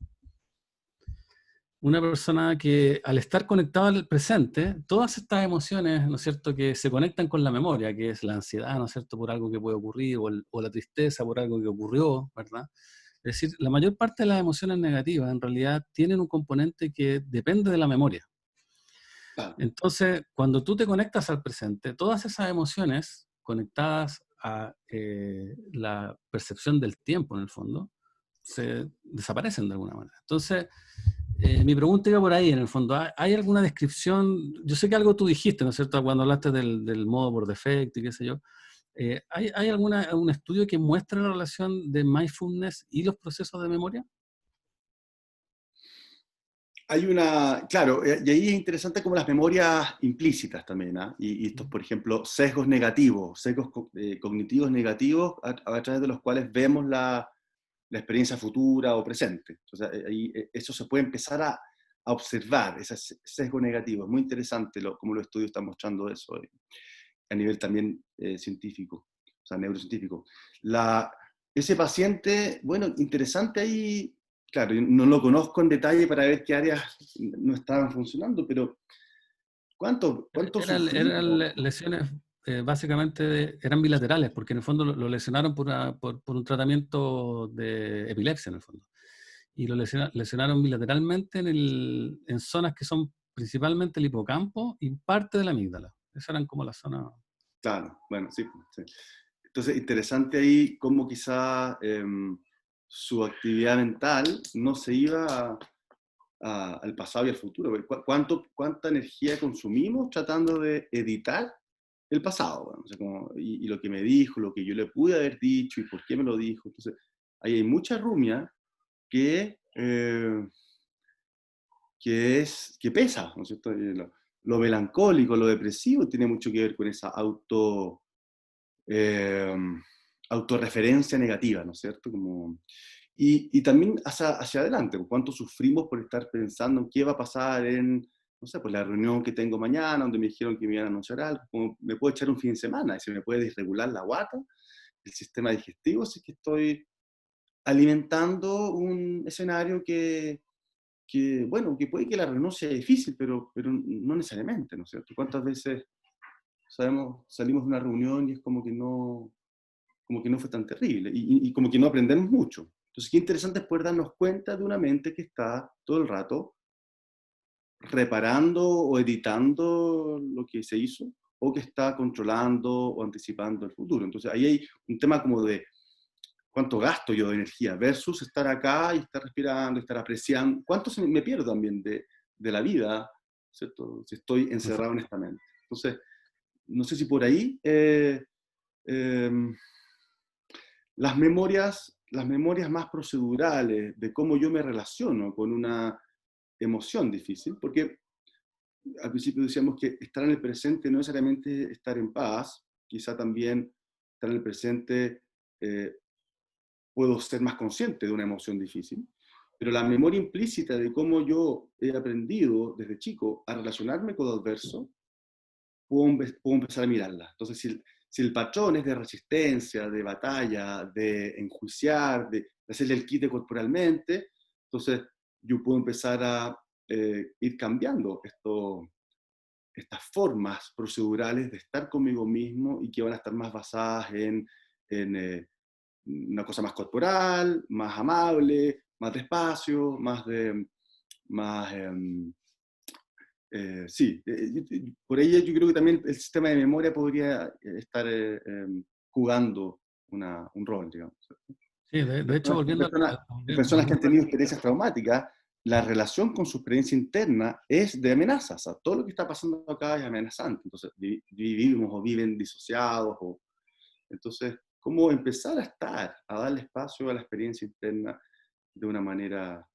Una persona que al estar conectado al presente, todas estas emociones, ¿no es cierto?, que se conectan con la memoria, que es la ansiedad, ¿no es cierto?, por algo que puede ocurrir, o la tristeza por algo que ocurrió, ¿verdad? Es decir, la mayor parte de las emociones negativas en realidad tienen un componente que depende de la memoria. Entonces, cuando tú te conectas al presente, todas esas emociones conectadas a la percepción del tiempo, en el fondo, se desaparecen de alguna manera. Entonces, mi pregunta iba por ahí, en el fondo. ¿Hay alguna descripción? Yo sé que algo tú dijiste, ¿no es cierto?, cuando hablaste del modo por defecto y qué sé yo. ¿Hay algún estudio que muestre la relación de mindfulness y los procesos de memoria? Claro, y ahí es interesante como las memorias implícitas también, ¿ah? Y estos, por ejemplo, sesgos negativos, cognitivos negativos a través de los cuales vemos la experiencia futura o presente. Entonces, ahí, eso se puede empezar a observar, ese sesgo negativo. Es muy interesante cómo los estudios están mostrando eso a nivel también científico, o sea, neurocientífico. Ese paciente, bueno, interesante ahí. Claro, yo no lo conozco en detalle para ver qué áreas no estaban funcionando, pero ¿cuánto sufrió? Eran lesiones, básicamente, eran bilaterales, porque en el fondo lo lesionaron por un tratamiento de epilepsia, en el fondo. Y lo lesionaron bilateralmente en zonas que son principalmente el hipocampo y parte de la amígdala. Esas eran como las zonas... Claro, bueno, sí, sí. Entonces, interesante ahí cómo quizá su actividad mental no se iba al pasado y al futuro. ¿Cuánta energía consumimos tratando de editar el pasado? Bueno, o sea, y lo que me dijo, lo que yo le pude haber dicho y por qué me lo dijo. Entonces, ahí hay mucha rumia que pesa, ¿no es cierto? Lo melancólico, lo depresivo tiene mucho que ver con esa autorreferencia negativa, ¿no es cierto? Y también hacia adelante, cuánto sufrimos por estar pensando en qué va a pasar en, no sé, pues la reunión que tengo mañana, donde me dijeron que me iban a anunciar algo, como me puedo echar un fin de semana, y se me puede desregular la guata, el sistema digestivo, si es que estoy alimentando un escenario bueno, que puede que la reunión sea difícil, pero no necesariamente, ¿no es cierto? ¿Cuántas veces salimos de una reunión y es como que no fue tan terrible, y como que no aprendemos mucho? Entonces, qué interesante es poder darnos cuenta de una mente que está todo el rato reparando o editando lo que se hizo, o que está controlando o anticipando el futuro. Entonces, ahí hay un tema como de cuánto gasto yo de energía versus estar acá y estar respirando, estar apreciando. ¿Cuánto me pierdo también de la vida, ¿cierto? Si estoy encerrado en esta mente. Entonces, no sé si por ahí las memorias más procedurales de cómo yo me relaciono con una emoción difícil, porque al principio decíamos que estar en el presente no necesariamente estar en paz, quizá también estar en el presente puedo ser más consciente de una emoción difícil, pero la memoria implícita de cómo yo he aprendido desde chico a relacionarme con lo adverso, puedo empezar a mirarla. Entonces, si el patrón es de resistencia, de batalla, de enjuiciar, de hacerle el quite corporalmente, entonces yo puedo empezar a ir cambiando estas formas procedurales de estar conmigo mismo, y que van a estar más basadas en una cosa más corporal, más amable, más despacio, más sí, por ello yo creo que también el sistema de memoria podría estar jugando un rol, digamos. Sí, de hecho, volviendo Personas que han tenido experiencias traumáticas, la relación con su experiencia interna es de amenazas. O sea, todo lo que está pasando acá es amenazante. Entonces, vivimos o viven disociados. Entonces, ¿cómo empezar a darle espacio a la experiencia interna de una manera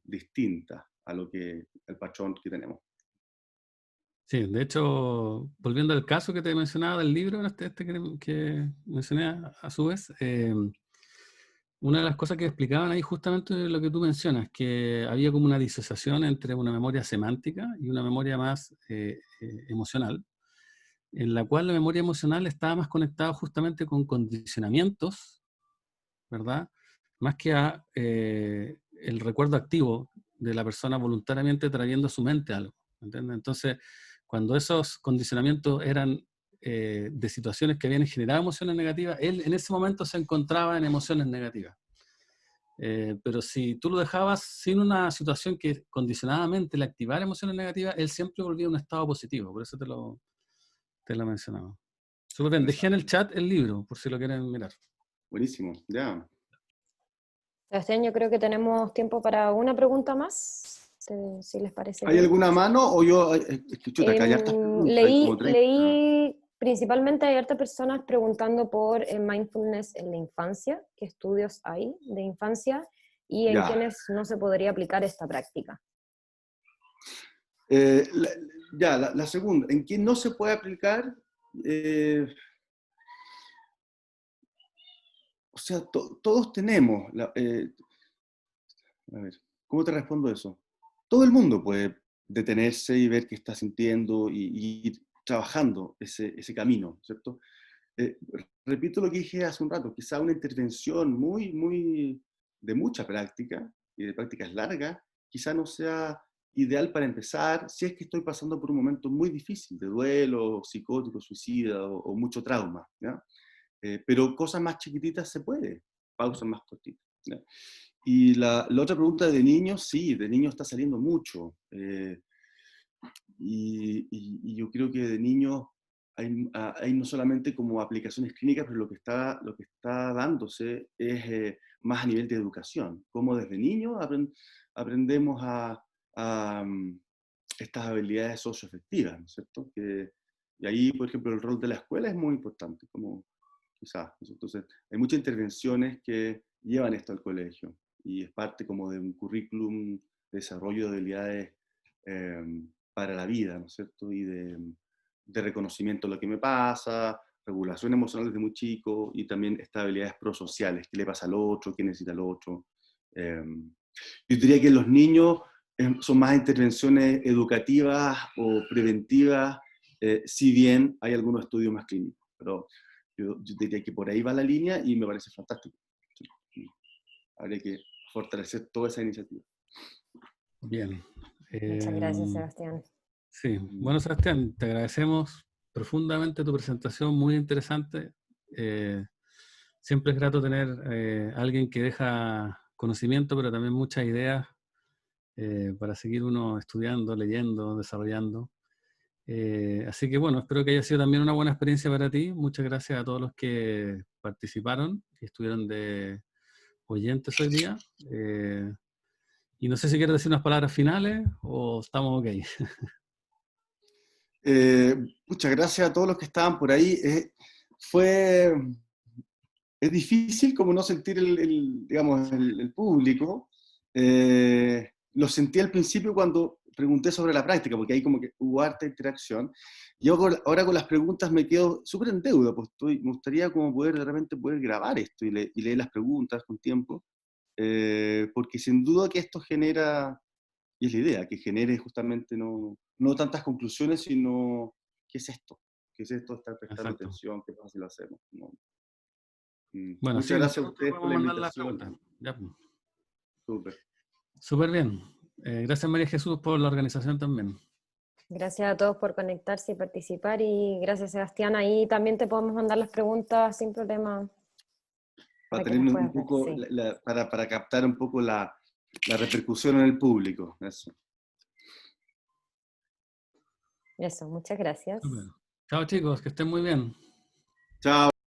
distinta a al patrón que tenemos? Sí, de hecho, volviendo al caso que te mencionaba del libro, que mencioné a su vez, una de las cosas que explicaban ahí justamente es lo que tú mencionas, que había como una disociación entre una memoria semántica y una memoria más emocional, en la cual la memoria emocional estaba más conectada justamente con condicionamientos, ¿verdad? Más que a el recuerdo activo de la persona voluntariamente trayendo a su mente algo, ¿entiendes? Entonces, cuando esos condicionamientos eran de situaciones que habían generado emociones negativas, él en ese momento se encontraba en emociones negativas. Pero si tú lo dejabas sin una situación que condicionadamente le activara emociones negativas, él siempre volvía a un estado positivo. Por eso te lo mencionaba. Súper bien, dejé en el chat el libro, por si lo quieren mirar. Buenísimo, ya. Sebastián, yo creo que tenemos tiempo para una pregunta más, si les parece ¿Hay bien. alguna mano o yo? Chuta, acá hay hartas preguntas, hay como 30. Leí principalmente hay hartas personas preguntando por mindfulness en la infancia, qué estudios hay de infancia y en Ya. quiénes no se podría aplicar esta práctica. La segunda, ¿en quién no se puede aplicar? O sea, todos tenemos, a ver, ¿cómo te respondo eso? Todo el mundo puede detenerse y ver qué está sintiendo y ir trabajando ese camino, ¿cierto? Repito lo que dije hace un rato, quizá una intervención muy de mucha práctica y de prácticas largas, quizá no sea ideal para empezar si es que estoy pasando por un momento muy difícil de duelo, psicótico, suicida o mucho trauma, ¿ya? Pero cosas más chiquititas se puede, pausas más cortitas, ¿ya? Y la otra pregunta de niños, sí, de niños está saliendo mucho. Y yo creo que de niños hay no solamente como aplicaciones clínicas, pero lo que está dándose es más a nivel de educación. Cómo desde niños aprendemos a estas habilidades socioafectivas, ¿no es cierto? Y ahí, por ejemplo, el rol de la escuela es muy importante, como quizás. Entonces, hay muchas intervenciones que llevan esto al colegio y es parte como de un currículum de desarrollo de habilidades para la vida, ¿no es cierto? Y de reconocimiento de lo que me pasa, regulación emocional desde muy chico y también estas habilidades prosociales, qué le pasa al otro, qué necesita el otro. Yo diría que los niños son más intervenciones educativas o preventivas, si bien hay algunos estudios más clínicos, pero yo diría que por ahí va la línea y me parece fantástico. Sí. Habría que fortalecer toda esa iniciativa. Bien. Muchas gracias, Sebastián. Sí, bueno, Sebastián, te agradecemos profundamente tu presentación, muy interesante. Siempre es grato tener a alguien que deja conocimiento, pero también muchas ideas para seguir uno estudiando, leyendo, desarrollando. Así que bueno, espero que haya sido también una buena experiencia para ti. Muchas gracias a todos los que participaron, que estuvieron de oyentes hoy día. Y no sé si quieres decir unas palabras finales o estamos ok. Muchas gracias a todos los que estaban por ahí. Es difícil como no sentir digamos, el público. Lo sentí al principio cuando pregunté sobre la práctica, porque ahí como que hubo harta interacción. Y ahora con las preguntas me quedo súper en deuda, pues me gustaría como de repente poder grabar esto y leer las preguntas con tiempo, porque sin duda que esto genera, y es la idea, que genere justamente no tantas conclusiones, sino ¿qué es esto? ¿Qué es esto? Estar prestando Exacto. atención, ¿qué fácil lo hacemos? ¿No? Bueno, Muchas sí, gracias a nosotros ustedes por podemos la mandar las invitación. preguntas. Ya, pues. Súper. Súper bien. Gracias María Jesús por la organización también. Gracias a todos por conectarse y participar, y gracias, Sebastián. Ahí también te podemos mandar las preguntas sin problema Para para que tener las un puedas ver. poco, Sí. para captar un poco la repercusión en el público. Eso, muchas gracias. Súper. Chao chicos, que estén muy bien. Chao.